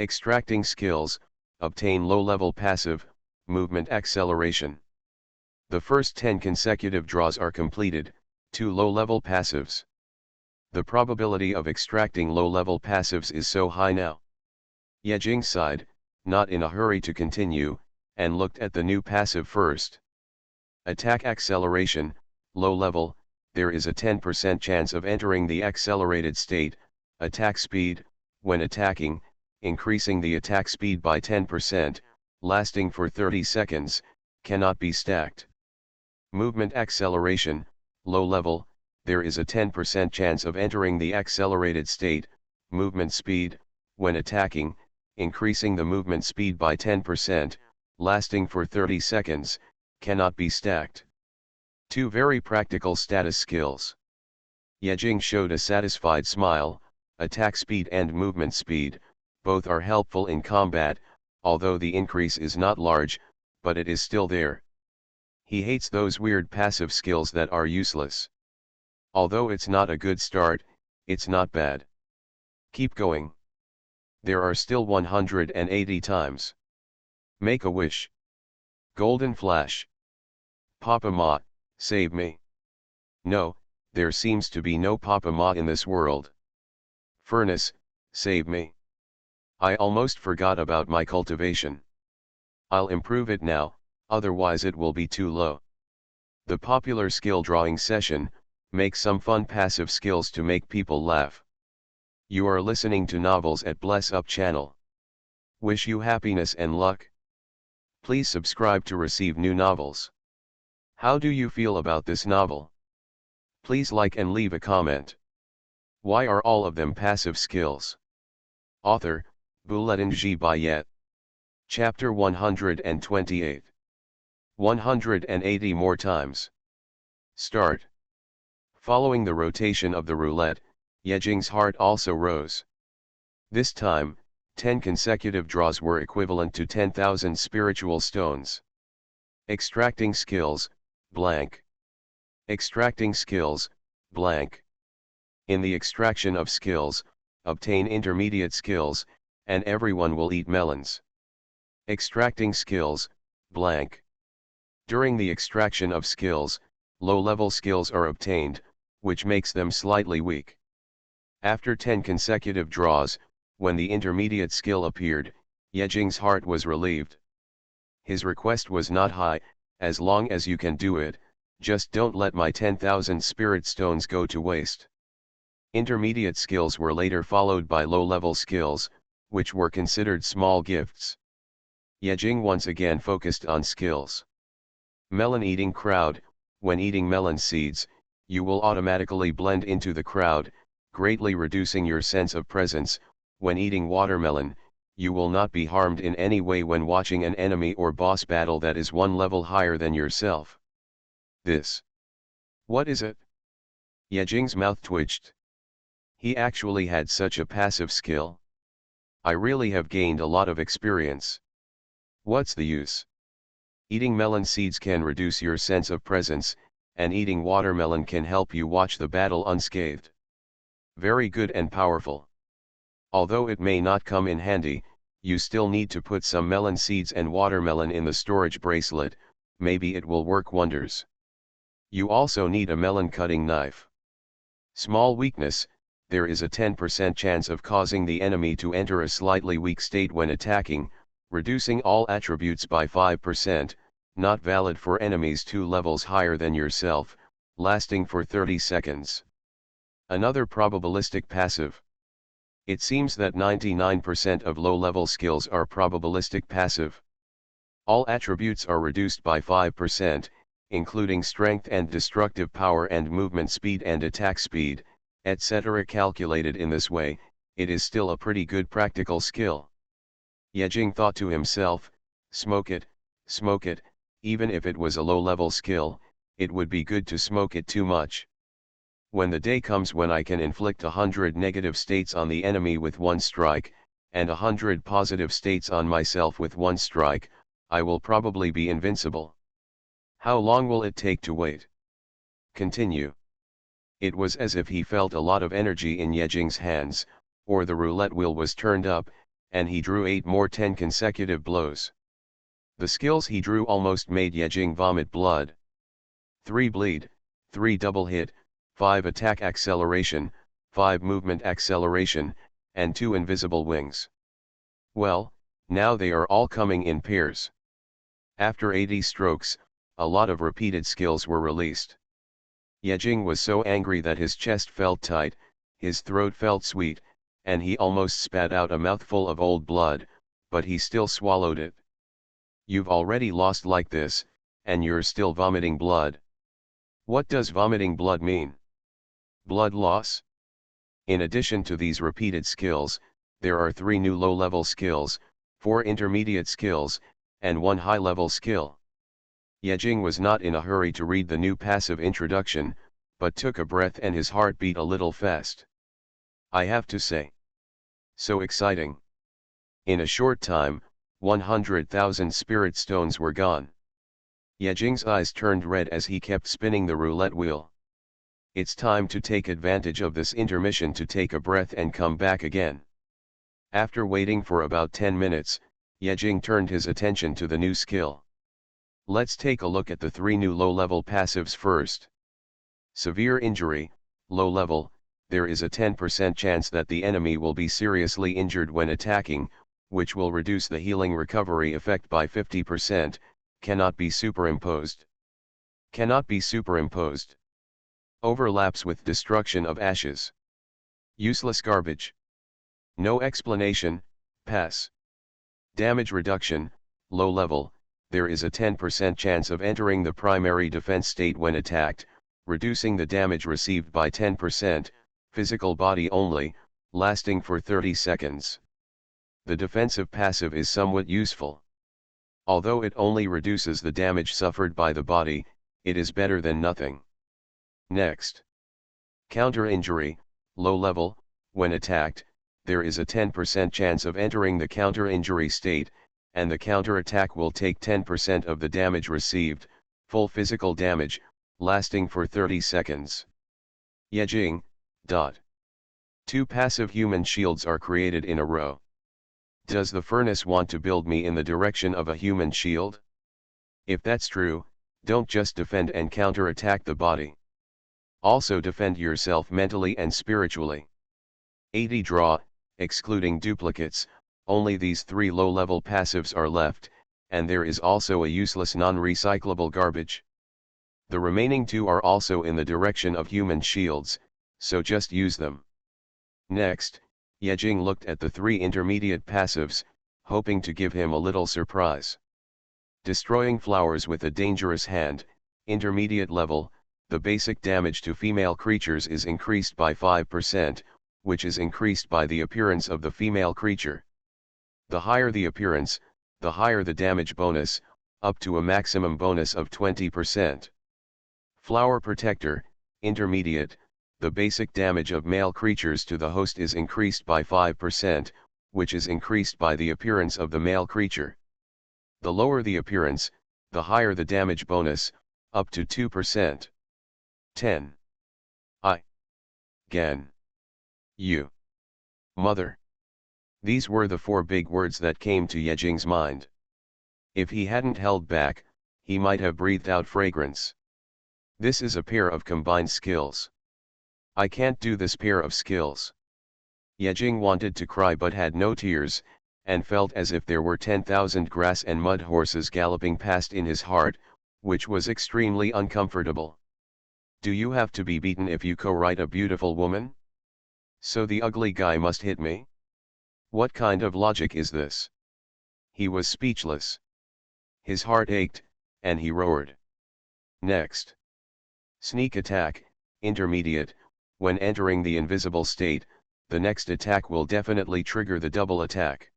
S1: Extracting skills, obtain low-level passive, movement acceleration. The first 10 consecutive draws are completed, 2 low-level passives. The probability of extracting low-level passives is so high now. Yejing sighed, not in a hurry to continue, and looked at the new passive first. Attack acceleration, low level, there is a 10% chance of entering the accelerated state, attack speed, when attacking, increasing the attack speed by 10%, lasting for 30 seconds, cannot be stacked. Movement acceleration, low level, there is a 10% chance of entering the accelerated state, movement speed, when attacking, increasing the movement speed by 10%, lasting for 30 seconds, cannot be stacked. Two very practical status skills. Yejing showed a satisfied smile. Attack speed and movement speed, both are helpful in combat, although the increase is not large, but it is still there. He hates those weird passive skills that are useless. Although it's not a good start, it's not bad. Keep going. There are still 180 times. Make a wish. Golden flash. Papa Ma, save me. No, there seems to be no Papa Ma in this world. Furnace, save me. I almost forgot about my cultivation. I'll improve it now, otherwise it will be too low. The popular skill drawing session, make some fun passive skills to make people laugh. You are listening to Novels at Bless Up channel. Wish you happiness and luck. Please subscribe to receive new novels. How do you feel about this novel? Please like and leave a comment. Why are all of them passive skills? Author, Bulletin G. Bayet. Chapter 128. 180 more times. Start. Following the rotation of the roulette, Yejing's heart also rose. This time, 10 consecutive draws were equivalent to 10,000 spiritual stones. Extracting skills, blank. Extracting skills, blank. In the extraction of skills, obtain intermediate skills, and everyone will eat melons. Extracting skills, blank. During the extraction of skills, low-level skills are obtained, which makes them slightly weak. After 10 consecutive draws, when the intermediate skill appeared, Yejing's heart was relieved. His request was not high, as long as you can do it, just don't let my 10,000 spirit stones go to waste. Intermediate skills were later followed by low-level skills, which were considered small gifts. Yejing once again focused on skills. Melon eating crowd. When eating melon seeds, you will automatically blend into the crowd, greatly reducing your sense of presence. When eating watermelon, you will not be harmed in any way when watching an enemy or boss battle that is one level higher than yourself. This. What is it? Yejing's mouth twitched. He actually had such a passive skill. I really have gained a lot of experience. What's the use? Eating melon seeds can reduce your sense of presence, and eating watermelon can help you watch the battle unscathed. Very good and powerful. Although it may not come in handy, you still need to put some melon seeds and watermelon in the storage bracelet, maybe it will work wonders. You also need a melon cutting knife. Small weakness. There is a 10% chance of causing the enemy to enter a slightly weak state when attacking, reducing all attributes by 5%, not valid for enemies 2 levels higher than yourself, lasting for 30 seconds. Another probabilistic passive. It seems that 99% of low-level skills are probabilistic passive. All attributes are reduced by 5%, including strength and destructive power and movement speed and attack speed, etc. Calculated in this way, it is still a pretty good practical skill. Yejing thought to himself, smoke it, even if it was a low-level skill, it would be good to smoke it too much. When the day comes when I can inflict 100 negative states on the enemy with one strike, and 100 positive states on myself with one strike, I will probably be invincible. How long will it take to wait? Continue. It was as if he felt a lot of energy in Yejing's hands, or the roulette wheel was turned up, and he drew 8 more 10 consecutive blows. The skills he drew almost made Yejing vomit blood. 3 bleed, 3 double hit, 5 attack acceleration, 5 movement acceleration, and 2 invisible wings. Well, now they are all coming in pairs. After 80 strokes, a lot of repeated skills were released. Yejing was so angry that his chest felt tight, his throat felt sweet, and he almost spat out a mouthful of old blood, but he still swallowed it. You've already lost like this, and you're still vomiting blood. What does vomiting blood mean? Blood loss? In addition to these repeated skills, there are 3 new low-level skills, 4 intermediate skills, and 1 high-level skill. Yejing was not in a hurry to read the new passive introduction, but took a breath and his heart beat a little fast. I have to say. So exciting. In a short time, 100,000 spirit stones were gone. Yejing's eyes turned red as he kept spinning the roulette wheel. It's time to take advantage of this intermission to take a breath and come back again. After waiting for about 10 minutes, Yejing turned his attention to the new skill. Let's take a look at the 3 new low-level passives first. Severe injury, low level, there is a 10% chance that the enemy will be seriously injured when attacking, which will reduce the healing recovery effect by 50%, cannot be superimposed. Cannot be superimposed. Overlaps with destruction of ashes. Useless garbage. No explanation, pass. Damage reduction, low level, there is a 10% chance of entering the primary defense state when attacked, reducing the damage received by 10%, physical body only, lasting for 30 seconds. The defensive passive is somewhat useful. Although it only reduces the damage suffered by the body, it is better than nothing. Next. Counter injury, low level, when attacked, there is a 10% chance of entering the counter injury state, and the counter attack will take 10% of the damage received, full physical damage, lasting for 30 seconds. Yejing. 2 passive human shields are created in a row. Does the furnace want to build me in the direction of a human shield? If that's true, don't just defend and counter-attack the body. Also defend yourself mentally and spiritually. 80 draw, excluding duplicates, only these 3 low-level passives are left, and there is also a useless non-recyclable garbage. The remaining 2 are also in the direction of human shields, so just use them. Next, Yejing looked at the 3 intermediate passives, hoping to give him a little surprise. Destroying flowers with a dangerous hand, intermediate level, the basic damage to female creatures is increased by 5%, which is increased by the appearance of the female creature. The higher the appearance, the higher the damage bonus, up to a maximum bonus of 20%. Flower Protector, intermediate, the basic damage of male creatures to the host is increased by 5%, which is increased by the appearance of the male creature. The lower the appearance, the higher the damage bonus, up to 2%. 10. I. Gan. You. Mother. These were the 4 big words that came to Yejing's mind. If he hadn't held back, he might have breathed out fragrance. This is a pair of combined skills. I can't do this pair of skills. Yejing wanted to cry but had no tears, and felt as if there were 10,000 grass and mud horses galloping past in his heart, which was extremely uncomfortable. Do you have to be beaten if you co-write a beautiful woman? So the ugly guy must hit me? What kind of logic is this? He was speechless. His heart ached, and he roared. Next. Sneak attack, intermediate, when entering the invisible state, the next attack will definitely trigger the double attack.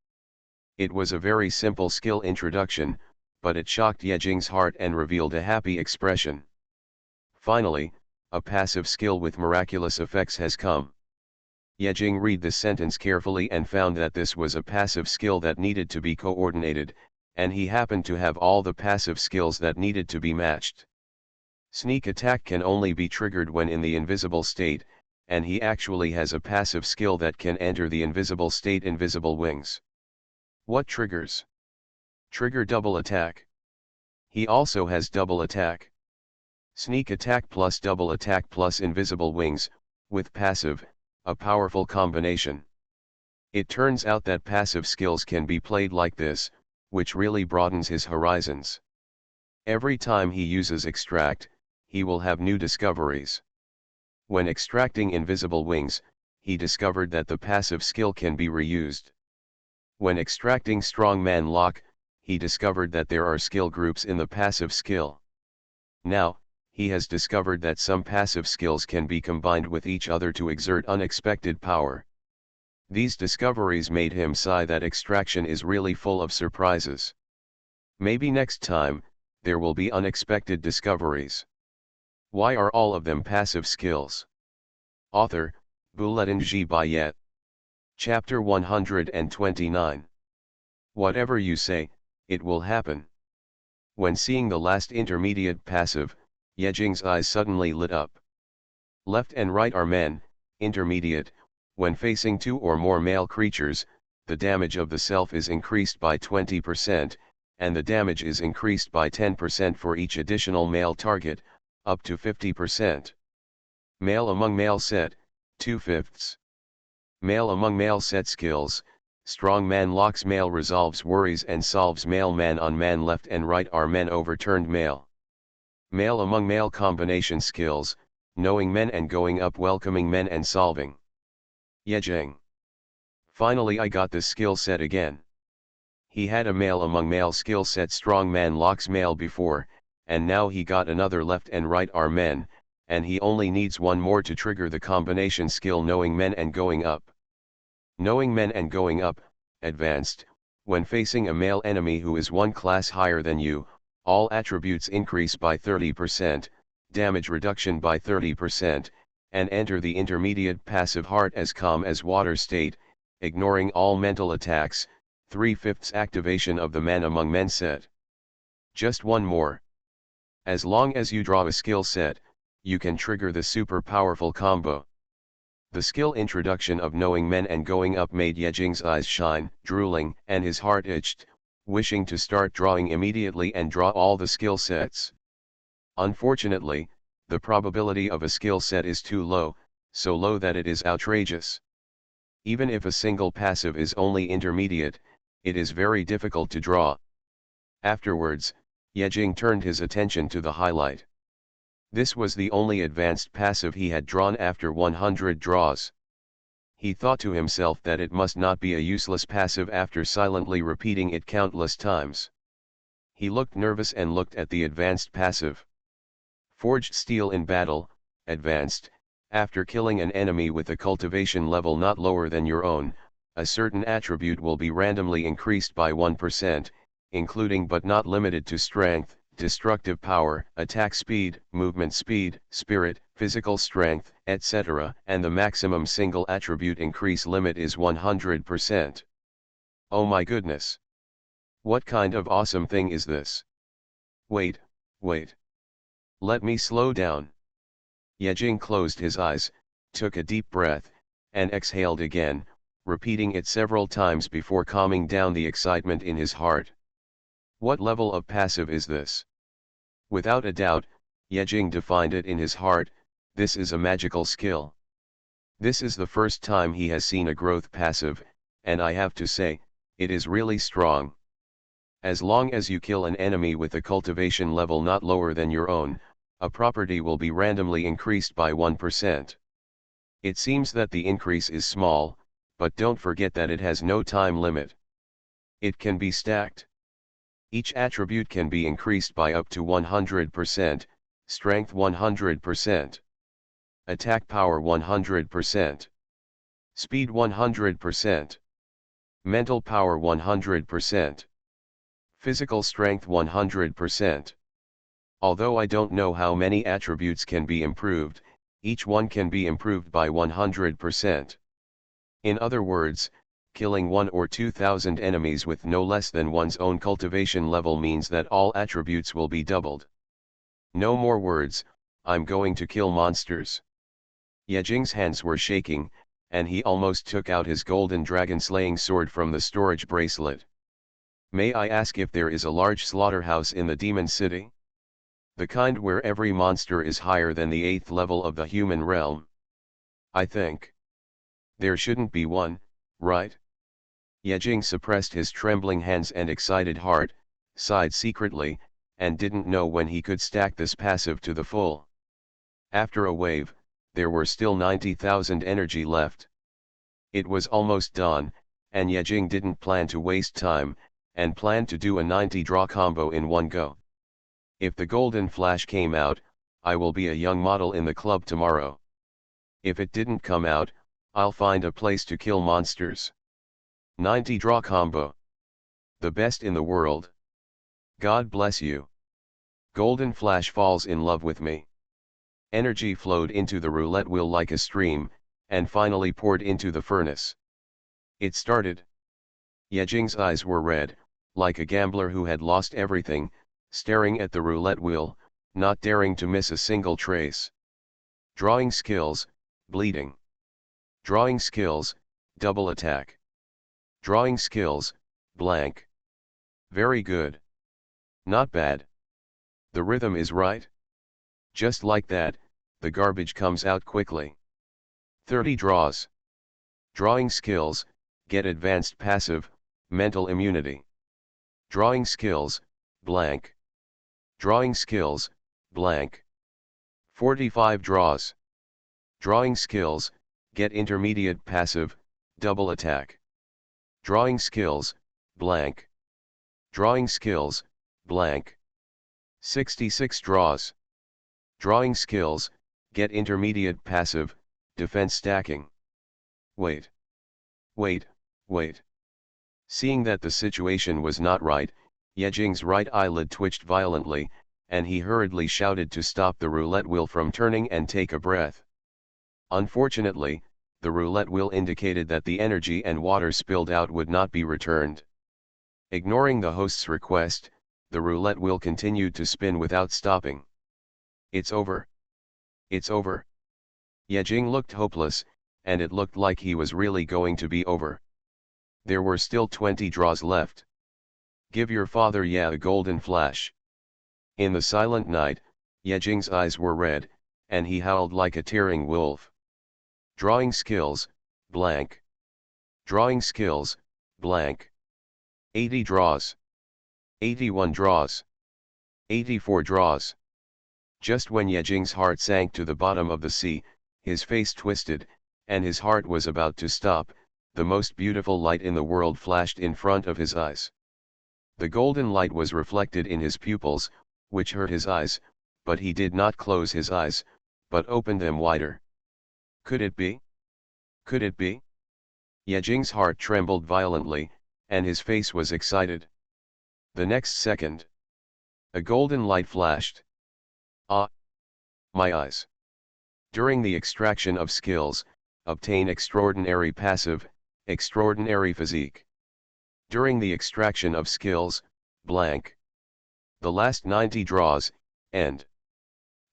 S1: It was a very simple skill introduction, but it shocked Yejing's heart and revealed a happy expression. Finally, a passive skill with miraculous effects has come. Yejing read this sentence carefully and found that this was a passive skill that needed to be coordinated, and he happened to have all the passive skills that needed to be matched. Sneak attack can only be triggered when in the invisible state, and he actually has a passive skill that can enter the invisible state, invisible wings. What triggers? Trigger double attack. He also has double attack. Sneak attack plus double attack plus invisible wings, with passive, a powerful combination. It turns out that passive skills can be played like this, which really broadens his horizons. Every time he uses extract, he will have new discoveries. When extracting invisible wings, he discovered that the passive skill can be reused. When extracting strongman lock, he discovered that there are skill groups in the passive skill. Now, he has discovered that some passive skills can be combined with each other to exert unexpected power. These discoveries made him sigh that extraction is really full of surprises. Maybe next time, there will be unexpected discoveries. Why are all of them passive skills? Author, Bulletin G. Bayet. Chapter 129. Whatever you say, it will happen. When seeing the last intermediate passive, Yejing's eyes suddenly lit up. Left and right are men, intermediate. When facing two or more male creatures, the damage of the self is increased by 20%, and the damage is increased by 10% for each additional male target, up to 50%. Male among male set, 2/5. Male among male set skills, strong man locks male resolves worries and solves male man on man left and right are men overturned male. Male among male combination skills, knowing men and going up welcoming men and solving. Yejing. Finally I got this skill set again. He had a male among male skill set strong man locks male before, and now he got another left and right are men, and he only needs one more to trigger the combination skill knowing men and going up. Knowing men and going up, advanced, when facing a male enemy who is one class higher than you, all attributes increase by 30%, damage reduction by 30%, and enter the intermediate passive heart as calm as water state, ignoring all mental attacks, 3/5 activation of the man among men set. Just one more. As long as you draw a skill set, you can trigger the super powerful combo. The skill introduction of knowing men and going up made Yejing's eyes shine, drooling, and his heart itched, wishing to start drawing immediately and draw all the skill sets. Unfortunately, the probability of a skill set is too low, so low that it is outrageous. Even if a single passive is only intermediate, it is very difficult to draw. Afterwards, Yejing turned his attention to the highlight. This was the only advanced passive he had drawn after 100 draws. He thought to himself that it must not be a useless passive after silently repeating it countless times. He looked nervous and looked at the advanced passive. Forged steel in battle, advanced, after killing an enemy with a cultivation level not lower than your own, a certain attribute will be randomly increased by 1%, including but not limited to strength, destructive power, attack speed, movement speed, spirit, physical strength, etc., and the maximum single attribute increase limit is 100%. Oh my goodness! What kind of awesome thing is this? Wait. Let me slow down. Yejing closed his eyes, took a deep breath, and exhaled again, repeating it several times before calming down the excitement in his heart. What level of passive is this? Without a doubt, Yejing defined it in his heart, this is a magical skill. This is the first time he has seen a growth passive, and I have to say, it is really strong. As long as you kill an enemy with a cultivation level not lower than your own, a property will be randomly increased by 1%. It seems that the increase is small, but don't forget that it has no time limit. It can be stacked. Each attribute can be increased by up to 100%, strength 100%, attack power 100%, speed 100%, mental power 100%, physical strength 100%. Although I don't know how many attributes can be improved, each one can be improved by 100%. In other words, killing 1 or 2,000 enemies with no less than one's own cultivation level means that all attributes will be doubled. No more words, I'm going to kill monsters. Yejing's hands were shaking, and he almost took out his golden dragon-slaying sword from the storage bracelet. May I ask if there is a large slaughterhouse in the demon city? The kind where every monster is higher than the 8th level of the human realm. I think. There shouldn't be one, right? Yejing suppressed his trembling hands and excited heart, sighed secretly, and didn't know when he could stack this passive to the full. After a wave, there were still 90,000 energy left. It was almost done, and Yejing didn't plan to waste time, and planned to do a 90 draw combo in one go. If the golden flash came out, I will be a young model in the club tomorrow. If it didn't come out, I'll find a place to kill monsters. 90 draw combo. The best in the world. God bless you. Golden flash falls in love with me. Energy flowed into the roulette wheel like a stream, and finally poured into the furnace. It started. Yejing's eyes were red, like a gambler who had lost everything, staring at the roulette wheel, not daring to miss a single trace. Drawing skills, bleeding. Drawing skills, double attack. Drawing skills, blank. Very good. Not bad. The rhythm is right. Just like that, the garbage comes out quickly. 30 draws. Drawing skills, get advanced passive, mental immunity. Drawing skills, blank. Drawing skills, blank. 45 draws. Drawing skills, get intermediate passive, double attack. Drawing skills, blank. Drawing skills, blank. 66 draws. Drawing skills, get intermediate passive, defense stacking. Wait. Seeing that the situation was not right, Yejing's right eyelid twitched violently, and he hurriedly shouted to stop the roulette wheel from turning and take a breath. Unfortunately, the roulette wheel indicated that the energy and water spilled out would not be returned. Ignoring the host's request, the roulette wheel continued to spin without stopping. It's over. It's over. Yejing looked hopeless, and it looked like he was really going to be over. There were still 20 draws left. Give your father a golden flash. In the silent night, Yejing's eyes were red, and he howled like a tearing wolf. Drawing skills, blank. Drawing skills, blank. 80 draws. 81 draws. 84 draws. Just when Yejing's heart sank to the bottom of the sea, his face twisted, and his heart was about to stop, the most beautiful light in the world flashed in front of his eyes. The golden light was reflected in his pupils, which hurt his eyes, but he did not close his eyes, but opened them wider. Could it be? Could it be? Yejing's heart trembled violently, and his face was excited. The next second, a golden light flashed. Ah! My eyes. During the extraction of skills, obtain extraordinary passive, extraordinary physique. During the extraction of skills, blank. The last 90 draws, end.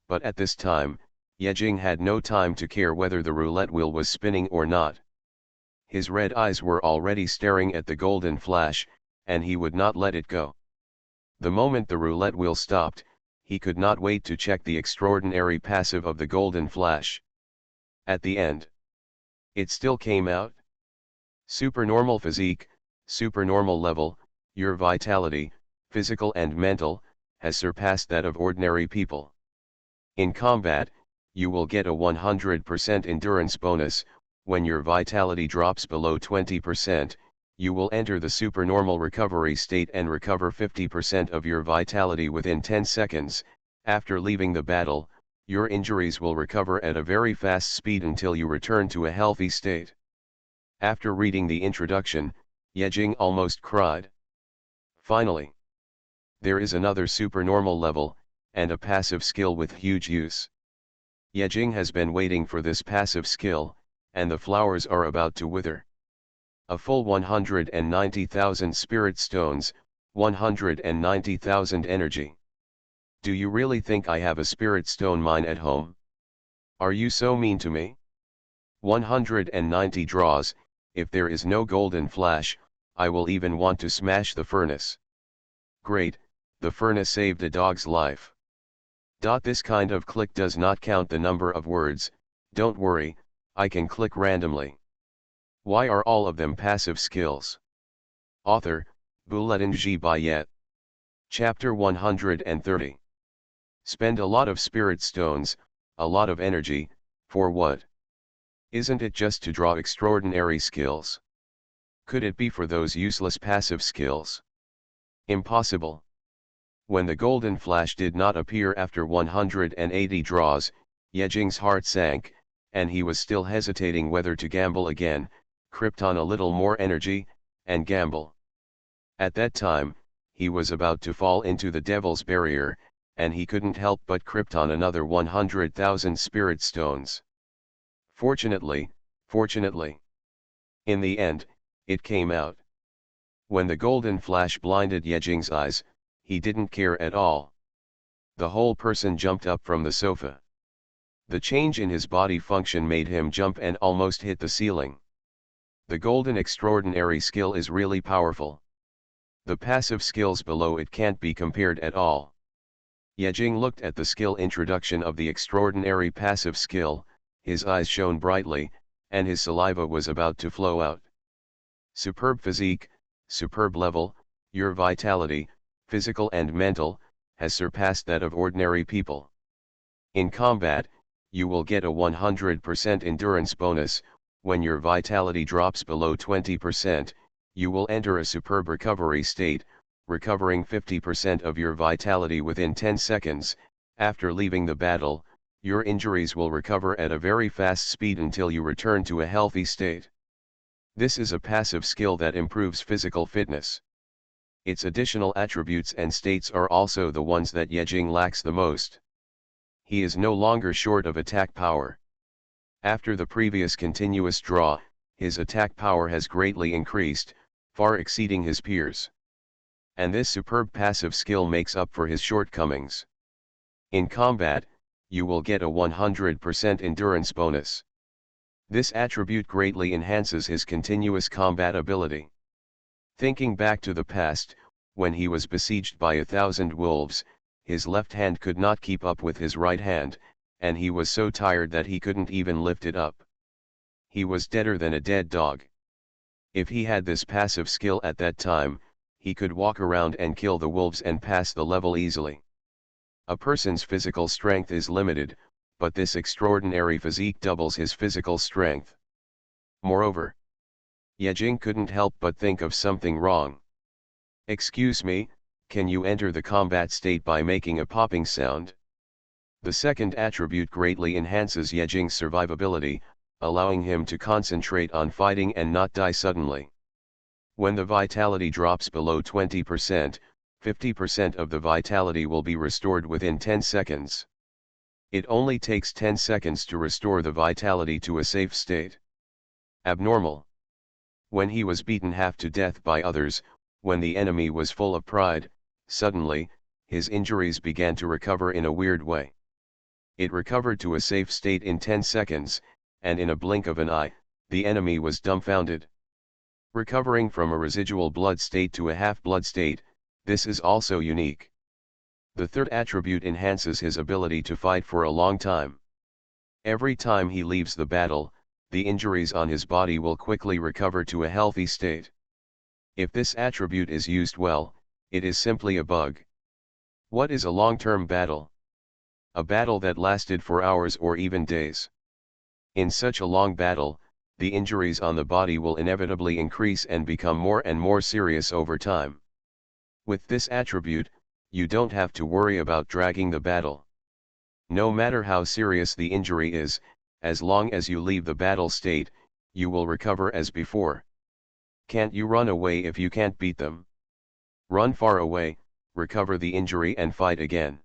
S1: But at this time, Yejing had no time to care whether the roulette wheel was spinning or not. His red eyes were already staring at the golden flash, and he would not let it go. The moment the roulette wheel stopped, he could not wait to check the extraordinary passive of the golden flash. At the end, it still came out. Supernormal physique, supernormal level, your vitality, physical and mental, has surpassed that of ordinary people. In combat, you will get a 100% endurance bonus. When your vitality drops below 20%, you will enter the supernormal recovery state and recover 50% of your vitality within 10 seconds. After leaving the battle, your injuries will recover at a very fast speed until you return to a healthy state. After reading the introduction, Yejing almost cried. Finally, there is another supernormal level, and a passive skill with huge use. Yejing has been waiting for this passive skill, and the flowers are about to wither. A full 190,000 spirit stones, 190,000 energy. Do you really think I have a spirit stone mine at home? Are you so mean to me? 190 draws. If there is no golden flash, I will even want to smash the furnace. Great, the furnace saved a dog's life. This kind of click does not count the number of words. Don't worry, I can click randomly. Why are all of them passive skills? Author, Bulletin G. Bayet. Chapter 130. Spend a lot of spirit stones, a lot of energy, for what? Isn't it just to draw extraordinary skills? Could it be for those useless passive skills? Impossible. When the golden flash did not appear after 180 draws, Yejing's heart sank, and he was still hesitating whether to gamble again, Krypton a little more energy, and gamble. At that time, he was about to fall into the Devil's Barrier, and he couldn't help but Krypton another 100,000 spirit stones. Fortunately. In the end, it came out. When the golden flash blinded Yejing's eyes, he didn't care at all. The whole person jumped up from the sofa. The change in his body function made him jump and almost hit the ceiling. The golden extraordinary skill is really powerful. The passive skills below it can't be compared at all. Yejing looked at the skill introduction of the extraordinary passive skill, his eyes shone brightly, and his saliva was about to flow out. Superb physique, superb level, your vitality, physical and mental, has surpassed that of ordinary people. In combat, you will get a 100% endurance bonus. When your vitality drops below 20%, you will enter a superb recovery state, recovering 50% of your vitality within 10 seconds. After leaving the battle, your injuries will recover at a very fast speed until you return to a healthy state. This is a passive skill that improves physical fitness. Its additional attributes and states are also the ones that Yejing lacks the most. He is no longer short of attack power. After the previous continuous draw, his attack power has greatly increased, far exceeding his peers. And this superb passive skill makes up for his shortcomings. In combat, you will get a 100% endurance bonus. This attribute greatly enhances his continuous combat ability. Thinking back to the past, when he was besieged by 1,000 wolves, his left hand could not keep up with his right hand, and he was so tired that he couldn't even lift it up. He was deader than a dead dog. If he had this passive skill at that time, he could walk around and kill the wolves and pass the level easily. A person's physical strength is limited, but this extraordinary physique doubles his physical strength. Moreover, Yejing couldn't help but think of something wrong. Excuse me, can you enter the combat state by making a popping sound? The second attribute greatly enhances Yejing's survivability, allowing him to concentrate on fighting and not die suddenly. When the vitality drops below 20%, 50% of the vitality will be restored within 10 seconds. It only takes 10 seconds to restore the vitality to a safe state. Abnormal. When he was beaten half to death by others, when the enemy was full of pride, suddenly, his injuries began to recover in a weird way. It recovered to a safe state in 10 seconds, and in a blink of an eye, the enemy was dumbfounded. Recovering from a residual blood state to a half-blood state, this is also unique. The third attribute enhances his ability to fight for a long time. Every time he leaves the battle, the injuries on his body will quickly recover to a healthy state. If this attribute is used well, it is simply a bug. What is a long-term battle? A battle that lasted for hours or even days. In such a long battle, the injuries on the body will inevitably increase and become more and more serious over time. With this attribute, you don't have to worry about dragging the battle. No matter how serious the injury is, as long as you leave the battle state, you will recover as before. Can't you run away if you can't beat them? Run far away, recover the injury and fight again.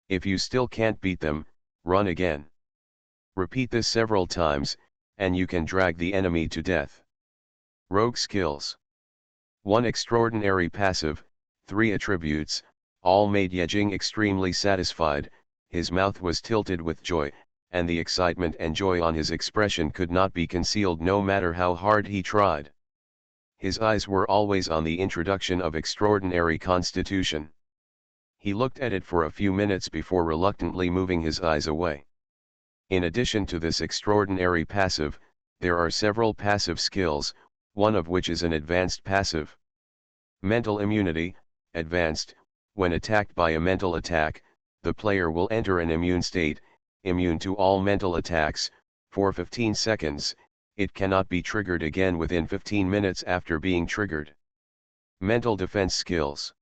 S1: If you still can't beat them, run again. Repeat this several times, and you can drag the enemy to death. Rogue skills. 1 extraordinary passive, 3 attributes, all made Yejing extremely satisfied. His mouth was tilted with joy, and the excitement and joy on his expression could not be concealed no matter how hard he tried. His eyes were always on the introduction of extraordinary constitution. He looked at it for a few minutes before reluctantly moving his eyes away. In addition to this extraordinary passive, there are several passive skills, one of which is an advanced passive. Mental immunity, advanced, When attacked by a mental attack, the player will enter an immune state, immune to all mental attacks, for 15 seconds, it cannot be triggered again within 15 minutes after being triggered. Mental defense skills.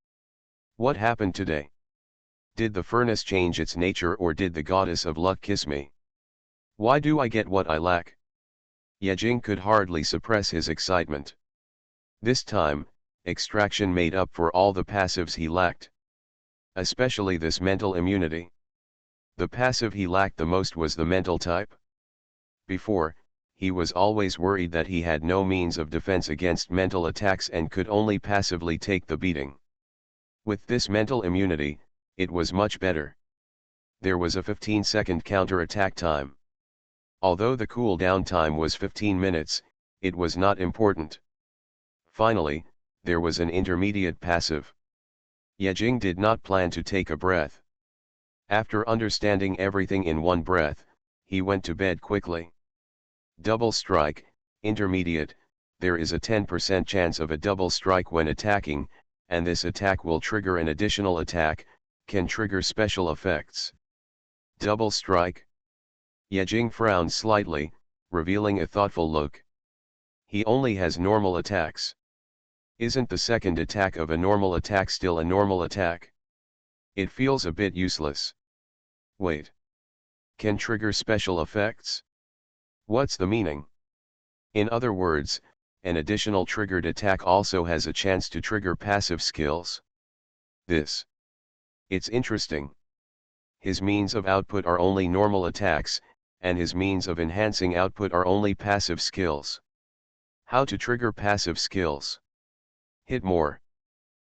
S1: What happened today? Did the furnace change its nature, or did the goddess of luck kiss me? Why do I get what I lack? Yejing could hardly suppress his excitement. This time, extraction made up for all the passives he lacked. Especially this mental immunity. The passive he lacked the most was the mental type. Before, he was always worried that he had no means of defense against mental attacks and could only passively take the beating. With this mental immunity, it was much better. There was a 15-second counter-attack time. Although the cooldown time was 15 minutes, it was not important. Finally, there was an intermediate passive. Yejing did not plan to take a breath. After understanding everything in one breath, he went to bed quickly. Double strike, intermediate, there is a 10% chance of a double strike when attacking, and this attack will trigger an additional attack, can trigger special effects. Double strike. Yejing frowned slightly, revealing a thoughtful look. He only has normal attacks. Isn't the second attack of a normal attack still a normal attack? It feels a bit useless. Wait. Can trigger special effects? What's the meaning? In other words, an additional triggered attack also has a chance to trigger passive skills. It's interesting. His means of output are only normal attacks, and his means of enhancing output are only passive skills. How to trigger passive skills? Hit more.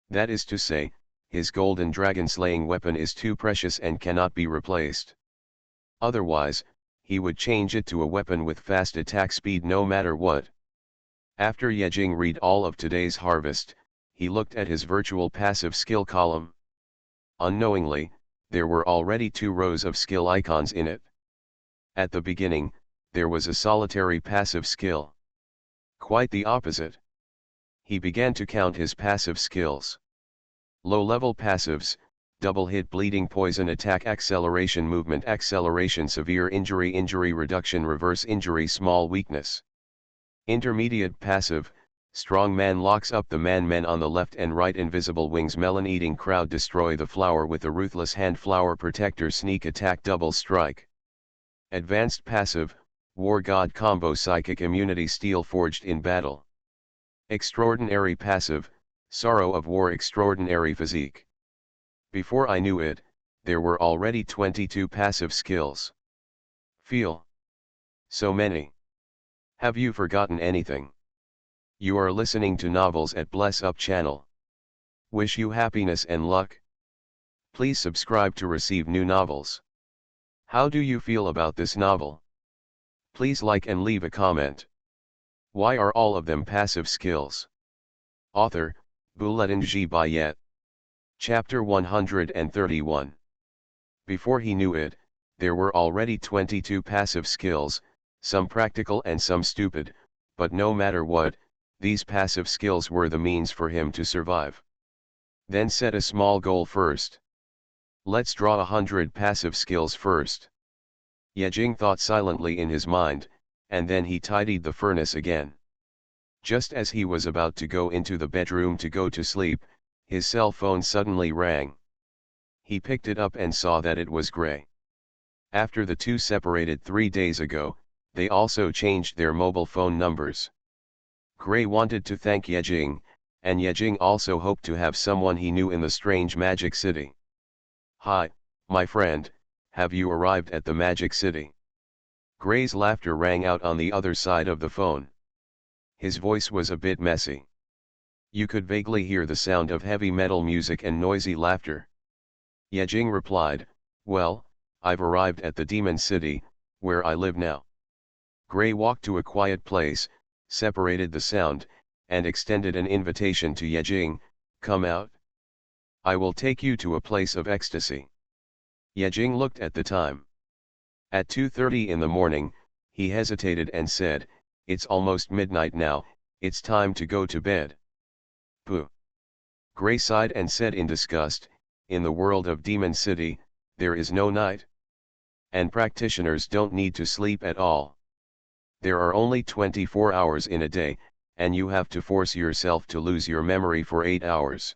S1: That is to say, his golden dragon slaying weapon is too precious and cannot be replaced. Otherwise, he would change it to a weapon with fast attack speed no matter what. After Yejing read all of today's harvest, he looked at his virtual passive skill column. Unknowingly, there were already 2 rows of skill icons in it. At the beginning, there was a solitary passive skill. Quite the opposite. He began to count his passive skills. Low-level passives: double hit, bleeding, poison, attack, acceleration, movement, acceleration, severe injury, injury reduction, reverse injury, small weakness. Intermediate passive: strong man locks up the men on the left and right, invisible wings, melon eating crowd, destroy the flower with a ruthless hand, flower protector, sneak attack, double strike. Advanced passive: war god combo, psychic immunity, steel forged in battle. Extraordinary passive: sorrow of war, extraordinary physique. Before I knew it, there were already 22 passive skills. Feel. So many. Have you forgotten anything? You are listening to Novels at Bless Up channel. Wish you happiness and luck. Please subscribe to receive new novels. How do you feel about this novel? Please like and leave a comment. Why are all of them passive skills? Author, Bouletin G. Bayet. Chapter 131. Before he knew it, there were already 22 passive skills, some practical and some stupid, but no matter what, these passive skills were the means for him to survive. Then set a small goal first. Let's draw 100 passive skills first. Yejing thought silently in his mind, and then he tidied the furnace again. Just as he was about to go into the bedroom to go to sleep, his cell phone suddenly rang. He picked it up and saw that it was Gray. After the two separated 3 days ago, they also changed their mobile phone numbers. Gray wanted to thank Yejing, and Yejing also hoped to have someone he knew in the strange Magic City. "Hi, my friend, have you arrived at the Magic City?" Gray's laughter rang out on the other side of the phone. His voice was a bit messy. You could vaguely hear the sound of heavy metal music and noisy laughter. Yejing replied, "Well, I've arrived at the Demon City, where I live now." Gray walked to a quiet place, separated the sound, and extended an invitation to Yejing, "Come out. I will take you to a place of ecstasy." Yejing looked at the time. At 2:30 in the morning, he hesitated and said, "It's almost midnight now, it's time to go to bed." "Pooh." Gray sighed and said in disgust, in the world of Demon City, there is no night. And practitioners don't need to sleep at all. There are only 24 hours in a day, and you have to force yourself to lose your memory for 8 hours.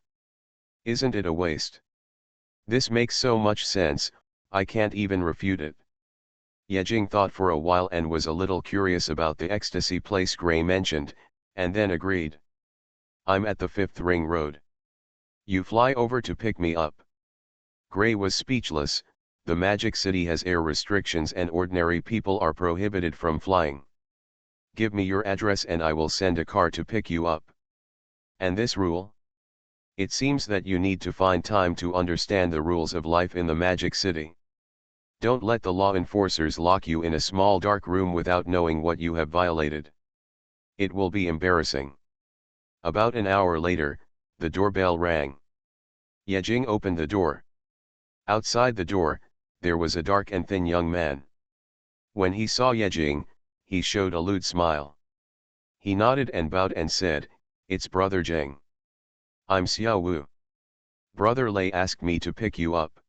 S1: Isn't it a waste? This makes so much sense, I can't even refute it. Yejing thought for a while and was a little curious about the ecstasy place Gray mentioned, and then agreed. I'm at the 5th Ring Road. You fly over to pick me up. Gray was speechless. The Magic City has air restrictions and ordinary people are prohibited from flying. Give me your address and I will send a car to pick you up. And this rule? It seems that you need to find time to understand the rules of life in the Magic City. Don't let the law enforcers lock you in a small dark room without knowing what you have violated. It will be embarrassing. About an hour later, the doorbell rang. Yejing opened the door. Outside the door, there was a dark and thin young man. When he saw Yejing, he showed a lewd smile. He nodded and bowed and said, "It's Brother Zheng. I'm Xiao Wu. Brother Lei asked me to pick you up."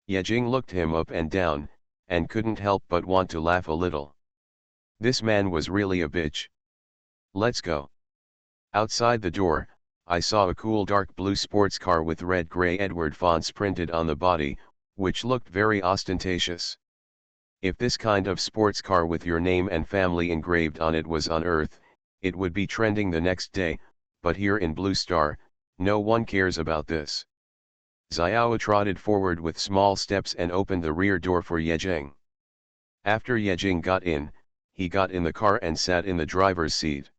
S1: Yejing looked him up and down, and couldn't help but want to laugh a little. This man was really a bitch. Let's go. Outside the door, I saw a cool dark blue sports car with red-gray Edward fonts printed on the body, which looked very ostentatious. If this kind of sports car with your name and family engraved on it was on Earth, it would be trending the next day, but here in Blue Star, no one cares about this. Xiao trotted forward with small steps and opened the rear door for Yejing. After Yejing got in, he got in the car and sat in the driver's seat.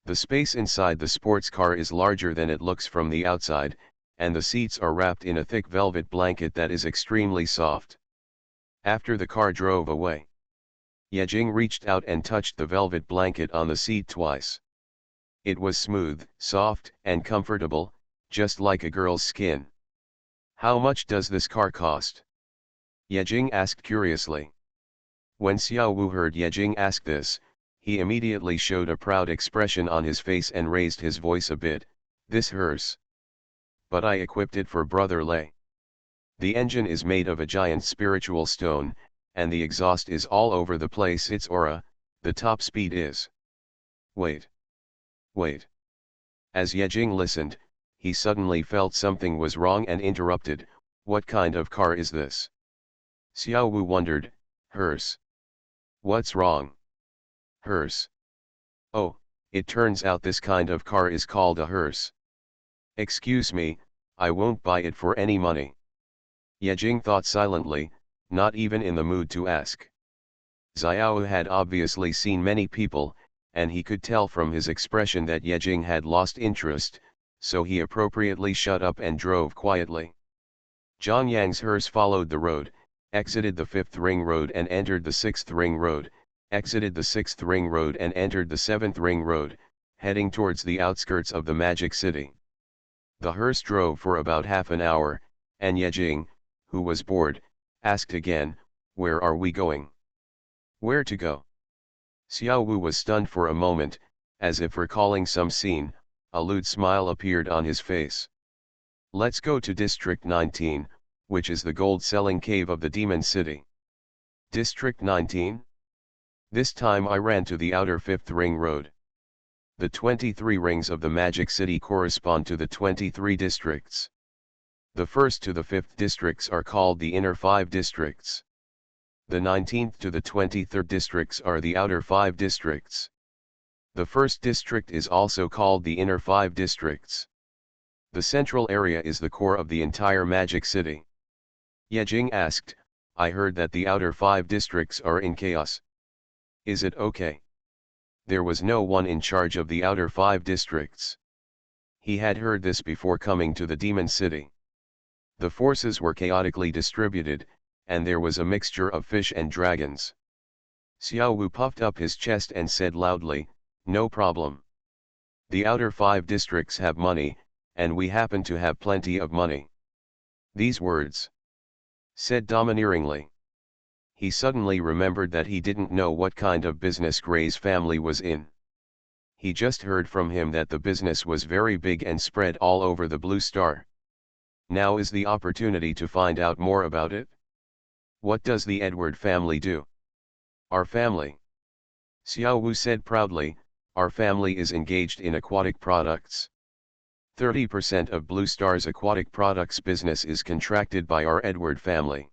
S1: The space inside the sports car is larger than it looks from the outside, and the seats are wrapped in a thick velvet blanket that is extremely soft. After the car drove away, Yejing reached out and touched the velvet blanket on the seat twice. It was smooth, soft, and comfortable, just like a girl's skin. "How much does this car cost?" Yejing asked curiously. When Xiao Wu heard Yejing ask this, he immediately showed a proud expression on his face and raised his voice a bit, "This hers. But I equipped it for Brother Lei. The engine is made of a giant spiritual stone, and the exhaust is all over the place. Its aura, the top speed is." Wait. As Yejing listened, he suddenly felt something was wrong and interrupted, "What kind of car is this?" Xiao Wu wondered, "Hers. What's wrong?" "Hers. Oh, it turns out this kind of car is called a hearse. Excuse me, I won't buy it for any money." Yejing thought silently, not even in the mood to ask. Xiao had obviously seen many people, and he could tell from his expression that Yejing had lost interest, so he appropriately shut up and drove quietly. Zhang Yang's hearse followed the road, exited the 5th Ring Road and entered the 6th Ring Road, exited the 6th Ring Road and entered the 7th Ring Road, heading towards the outskirts of the Magic City. The hearse drove for about half an hour, and Yejing, who was bored, asked again, "Where are we going?" "Where to go?" Xiao Wu was stunned for a moment, as if recalling some scene. A lewd smile appeared on his face. "Let's go to District 19, which is the gold-selling cave of the Demon City." District 19? This time I ran to the outer 5th Ring Road. The 23 rings of the Magic City correspond to the 23 districts. The 1st to the 5th districts are called the inner 5 districts. The 19th to the 23rd districts are the outer 5 districts. The 1st district is also called the inner 5 districts. The central area is the core of the entire Magic City. Yejing asked, "I heard that the outer 5 districts are in chaos. Is it okay?" There was no one in charge of the outer 5 districts. He had heard this before coming to the Demon City. The forces were chaotically distributed, and there was a mixture of fish and dragons. Xiao Wu puffed up his chest and said loudly, "No problem. The outer 5 districts have money, and we happen to have plenty of money." These words, said domineeringly. He suddenly remembered that he didn't know what kind of business Gray's family was in. He just heard from him that the business was very big and spread all over the Blue Star. Now is the opportunity to find out more about it. What does the Edward family do? Our family. Xiaowu said proudly, our family is engaged in aquatic products. 30% of Blue Star's aquatic products business is contracted by our Edward family.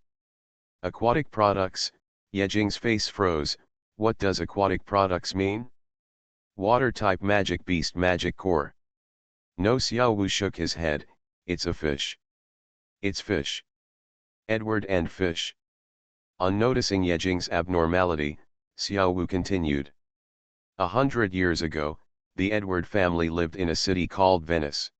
S1: Aquatic products, Yejing's face froze. What does aquatic products mean? Water-type magic beast magic core. No, Xiaowu shook his head, it's a fish. It's fish. Edward and fish. On noticing Yejing's abnormality, Xiaowu continued. 100 years ago, the Edward family lived in a city called Venice.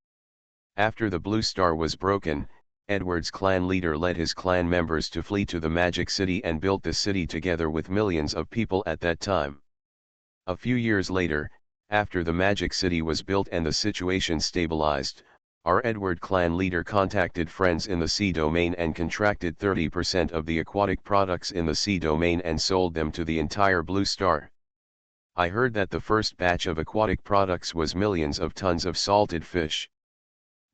S1: After the Blue Star was broken, Edward's clan leader led his clan members to flee to the Magic City and built the city together with millions of people at that time. A few years later, after the Magic City was built and the situation stabilized, our Edward clan leader contacted friends in the sea domain and contracted 30% of the aquatic products in the sea domain and sold them to the entire Blue Star. I heard that the first batch of aquatic products was millions of tons of salted fish.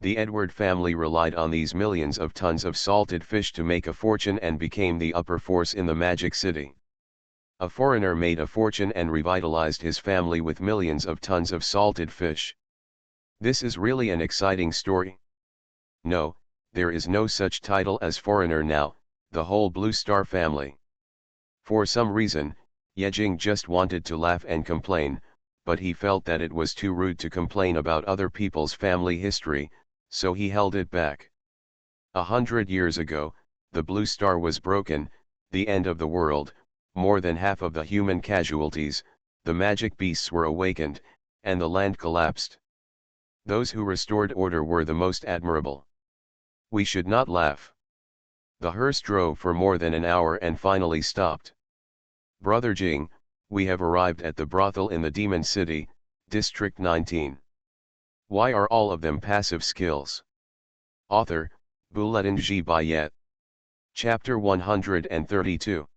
S1: The Edward family relied on these millions of tons of salted fish to make a fortune and became the upper force in the Magic City. A foreigner made a fortune and revitalized his family with millions of tons of salted fish. This is really an exciting story. No, there is no such title as foreigner now, the whole Blue Star family. For some reason, Yejing just wanted to laugh and complain, but he felt that it was too rude to complain about other people's family history, so he held it back. 100 years ago, the Blue Star was broken, the end of the world, more than half of the human casualties, the magic beasts were awakened, and the land collapsed. Those who restored order were the most admirable. We should not laugh. The hearse drove for more than an hour and finally stopped. Brother Jing, we have arrived at the brothel in the Demon City, District 19. Why are all of them passive skills? Author, Bulletin Ji Bayet. Chapter 132.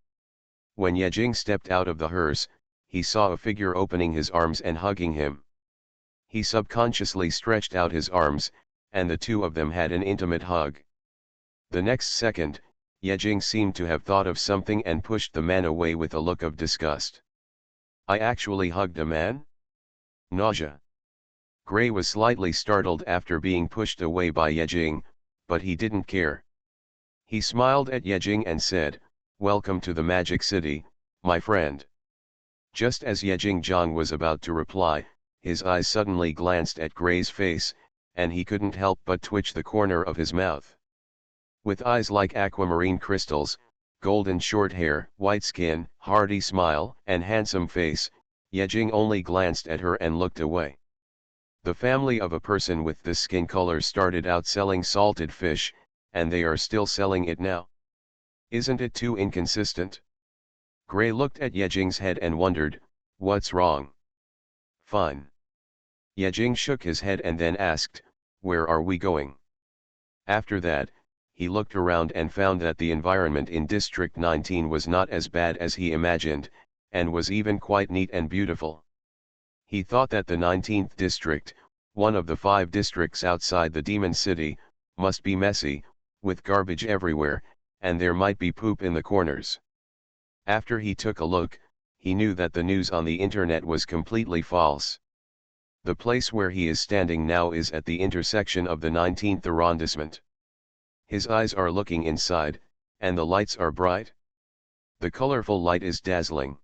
S1: When Yejing stepped out of the hearse, he saw a figure opening his arms and hugging him. He subconsciously stretched out his arms, and the two of them had an intimate hug. The next second, Yejing seemed to have thought of something and pushed the man away with a look of disgust. I actually hugged a man? Nausea. Gray was slightly startled after being pushed away by Yejing, but he didn't care. He smiled at Yejing and said, "Welcome to the Magic City, my friend." Just as Yejing Zhang was about to reply, his eyes suddenly glanced at Gray's face, and he couldn't help but twitch the corner of his mouth. With eyes like aquamarine crystals, golden short hair, white skin, hearty smile, and handsome face, Yejing only glanced at her and looked away. The family of a person with this skin color started out selling salted fish, and they are still selling it now. Isn't it too inconsistent? Gray looked at Yejing's head and wondered, what's wrong? Fine. Yejing shook his head and then asked, where are we going? After that, he looked around and found that the environment in District 19 was not as bad as he imagined, and was even quite neat and beautiful. He thought that the 19th district, one of the 5 districts outside the Demon City, must be messy, with garbage everywhere, and there might be poop in the corners. After he took a look, he knew that the news on the internet was completely false. The place where he is standing now is at the intersection of the 19th arrondissement. His eyes are looking inside, and the lights are bright. The colorful light is dazzling.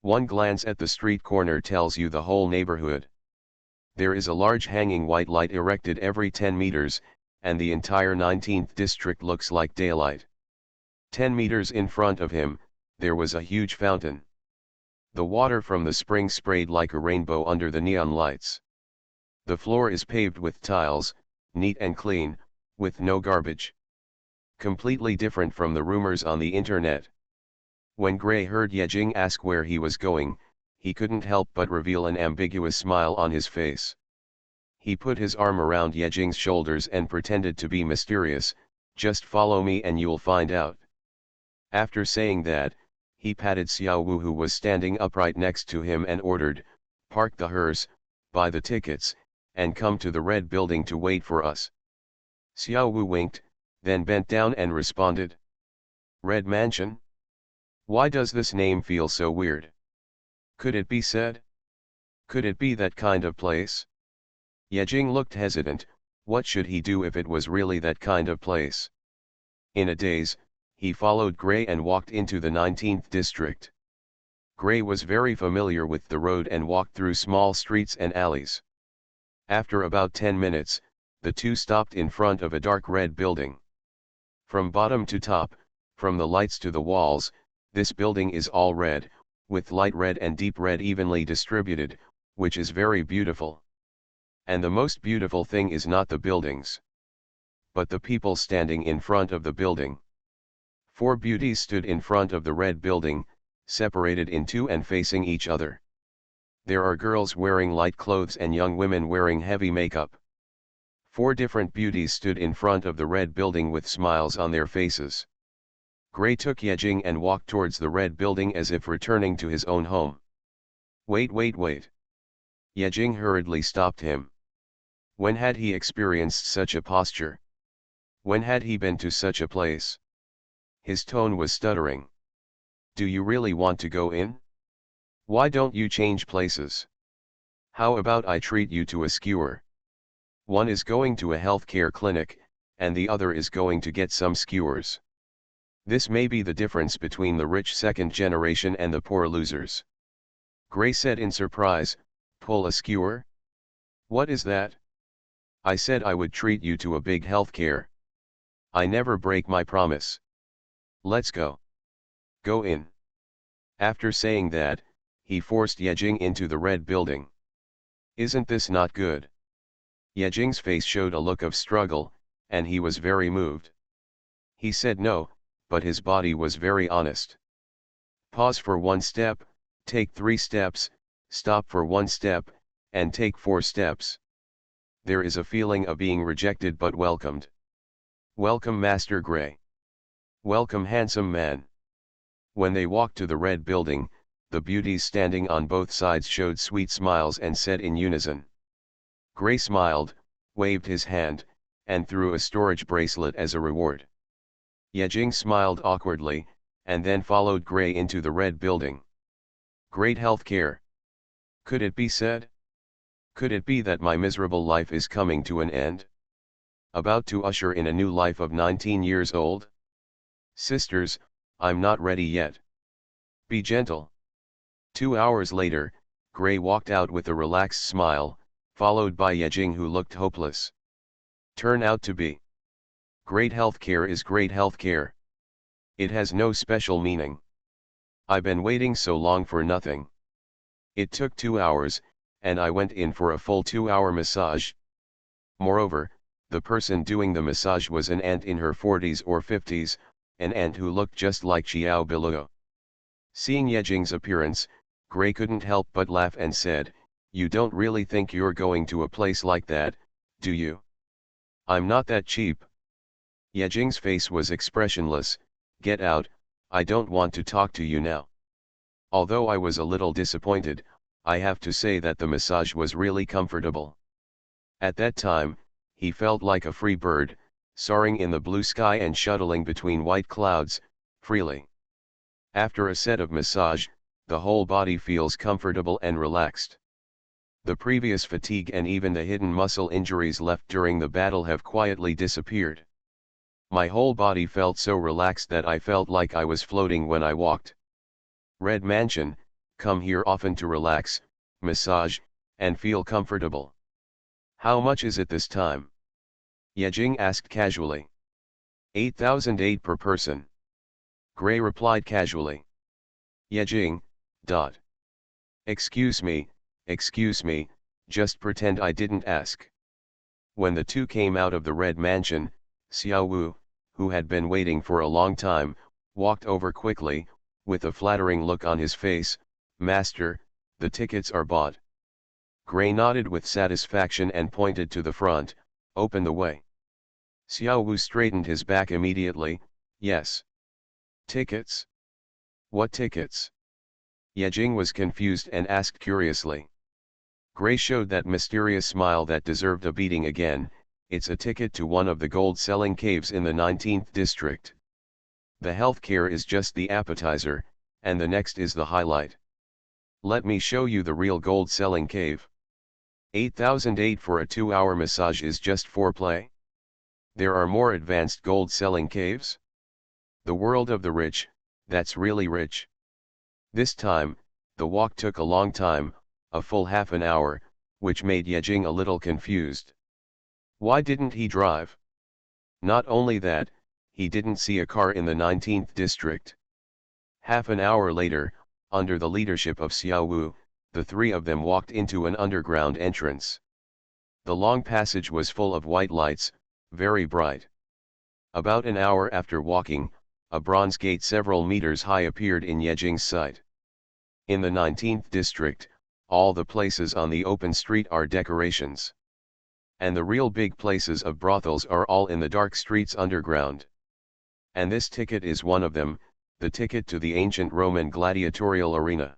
S1: One glance at the street corner tells you the whole neighborhood. There is a large hanging white light erected every 10 meters, and the entire 19th district looks like daylight. 10 meters in front of him, there was a huge fountain. The water from the spring sprayed like a rainbow under the neon lights. The floor is paved with tiles, neat and clean, with no garbage. Completely different from the rumors on the internet. When Gray heard Yejing ask where he was going, he couldn't help but reveal an ambiguous smile on his face. He put his arm around Yejing's shoulders and pretended to be mysterious, "Just follow me and you'll find out." After saying that, he patted Xiaowu, who was standing upright next to him, and ordered, "Park the hearse, buy the tickets, and come to the red building to wait for us." Xiao Wu winked, then bent down and responded. Red Mansion? Why does this name feel so weird? Could it be said? Could it be that kind of place? Yejing looked hesitant. What should he do if it was really that kind of place? In a daze, he followed Gray and walked into the 19th district. Gray was very familiar with the road and walked through small streets and alleys. After about 10 minutes, the two stopped in front of a dark red building. From bottom to top, from the lights to the walls, this building is all red, with light red and deep red evenly distributed, which is very beautiful. And the most beautiful thing is not the buildings, but the people standing in front of the building. 4 beauties stood in front of the red building, separated in two and facing each other. There are girls wearing light clothes and young women wearing heavy makeup. 4 different beauties stood in front of the red building with smiles on their faces. Gray took Yejing and walked towards the red building as if returning to his own home. Wait. Yejing hurriedly stopped him. When had he experienced such a posture? When had he been to such a place? His tone was stuttering. Do you really want to go in? Why don't you change places? How about I treat you to a skewer? One is going to a healthcare clinic, and the other is going to get some skewers. This may be the difference between the rich second generation and the poor losers. Gray said in surprise, pull a skewer? What is that? I said I would treat you to a big healthcare. I never break my promise. Let's go. Go in. After saying that, he forced Yejing into the red building. Isn't this not good? Yejing's face showed a look of struggle, and he was very moved. He said no, but his body was very honest. Pause for 1 step, take 3 steps, stop for 1 step, and take 4 steps. There is a feeling of being rejected but welcomed. Welcome Master Gray. Welcome handsome man. When they walked to the red building, the beauties standing on both sides showed sweet smiles and said in unison. Gray smiled, waved his hand, and threw a storage bracelet as a reward. Yejing smiled awkwardly, and then followed Gray into the red building. Great healthcare. Could it be said? Could it be that my miserable life is coming to an end? About to usher in a new life of 19 years old? Sisters, I'm not ready yet. Be gentle. 2 hours later, Gray walked out with a relaxed smile, followed by Yejing who looked hopeless. Turn out to be. Great healthcare is great healthcare. It has no special meaning. I've been waiting so long for nothing. It took 2 hours, and I went in for a full 2-hour massage. Moreover, the person doing the massage was an aunt in her 40s or 50s, an aunt who looked just like Xiao Biluo. Seeing Yejing's appearance, Gray couldn't help but laugh and said, You don't really think you're going to a place like that, do you? I'm not that cheap. Yejing's face was expressionless. Get out, I don't want to talk to you now. Although I was a little disappointed, I have to say that the massage was really comfortable. At that time, he felt like a free bird, soaring in the blue sky and shuttling between white clouds, freely. After a set of massage, the whole body feels comfortable and relaxed. The previous fatigue and even the hidden muscle injuries left during the battle have quietly disappeared. My whole body felt so relaxed that I felt like I was floating when I walked. Red Mansion, come here often to relax, massage, and feel comfortable. How much is it this time? Yejing asked casually. 8,008 per person. Gray replied casually. Yejing, dot. Excuse me, just pretend I didn't ask. When the two came out of the red mansion, Xiao Wu, who had been waiting for a long time, walked over quickly, with a flattering look on his face. Master, the tickets are bought. Gray nodded with satisfaction and pointed to the front. Open the way. Xiao Wu straightened his back immediately. Yes. Tickets? What tickets? Yejing was confused and asked curiously. Gray showed that mysterious smile that deserved a beating again, it's a ticket to one of the gold-selling caves in the 19th district. The healthcare is just the appetizer, and the next is the highlight. Let me show you the real gold-selling cave. 8,008 for a 2-hour massage is just foreplay. There are more advanced gold-selling caves. The world of the rich, that's really rich. This time, the walk took a long time, a full half an hour, which made Yejing a little confused. Why didn't he drive? Not only that, he didn't see a car in the 19th district. Half an hour later, under the leadership of Xiaowu, the three of them walked into an underground entrance. The long passage was full of white lights, very bright. About an hour after walking, a bronze gate several meters high appeared in Yejing's sight. In the 19th district, all the places on the open street are decorations. And the real big places of brothels are all in the dark streets underground. And this ticket is one of them, the ticket to the ancient Roman gladiatorial arena.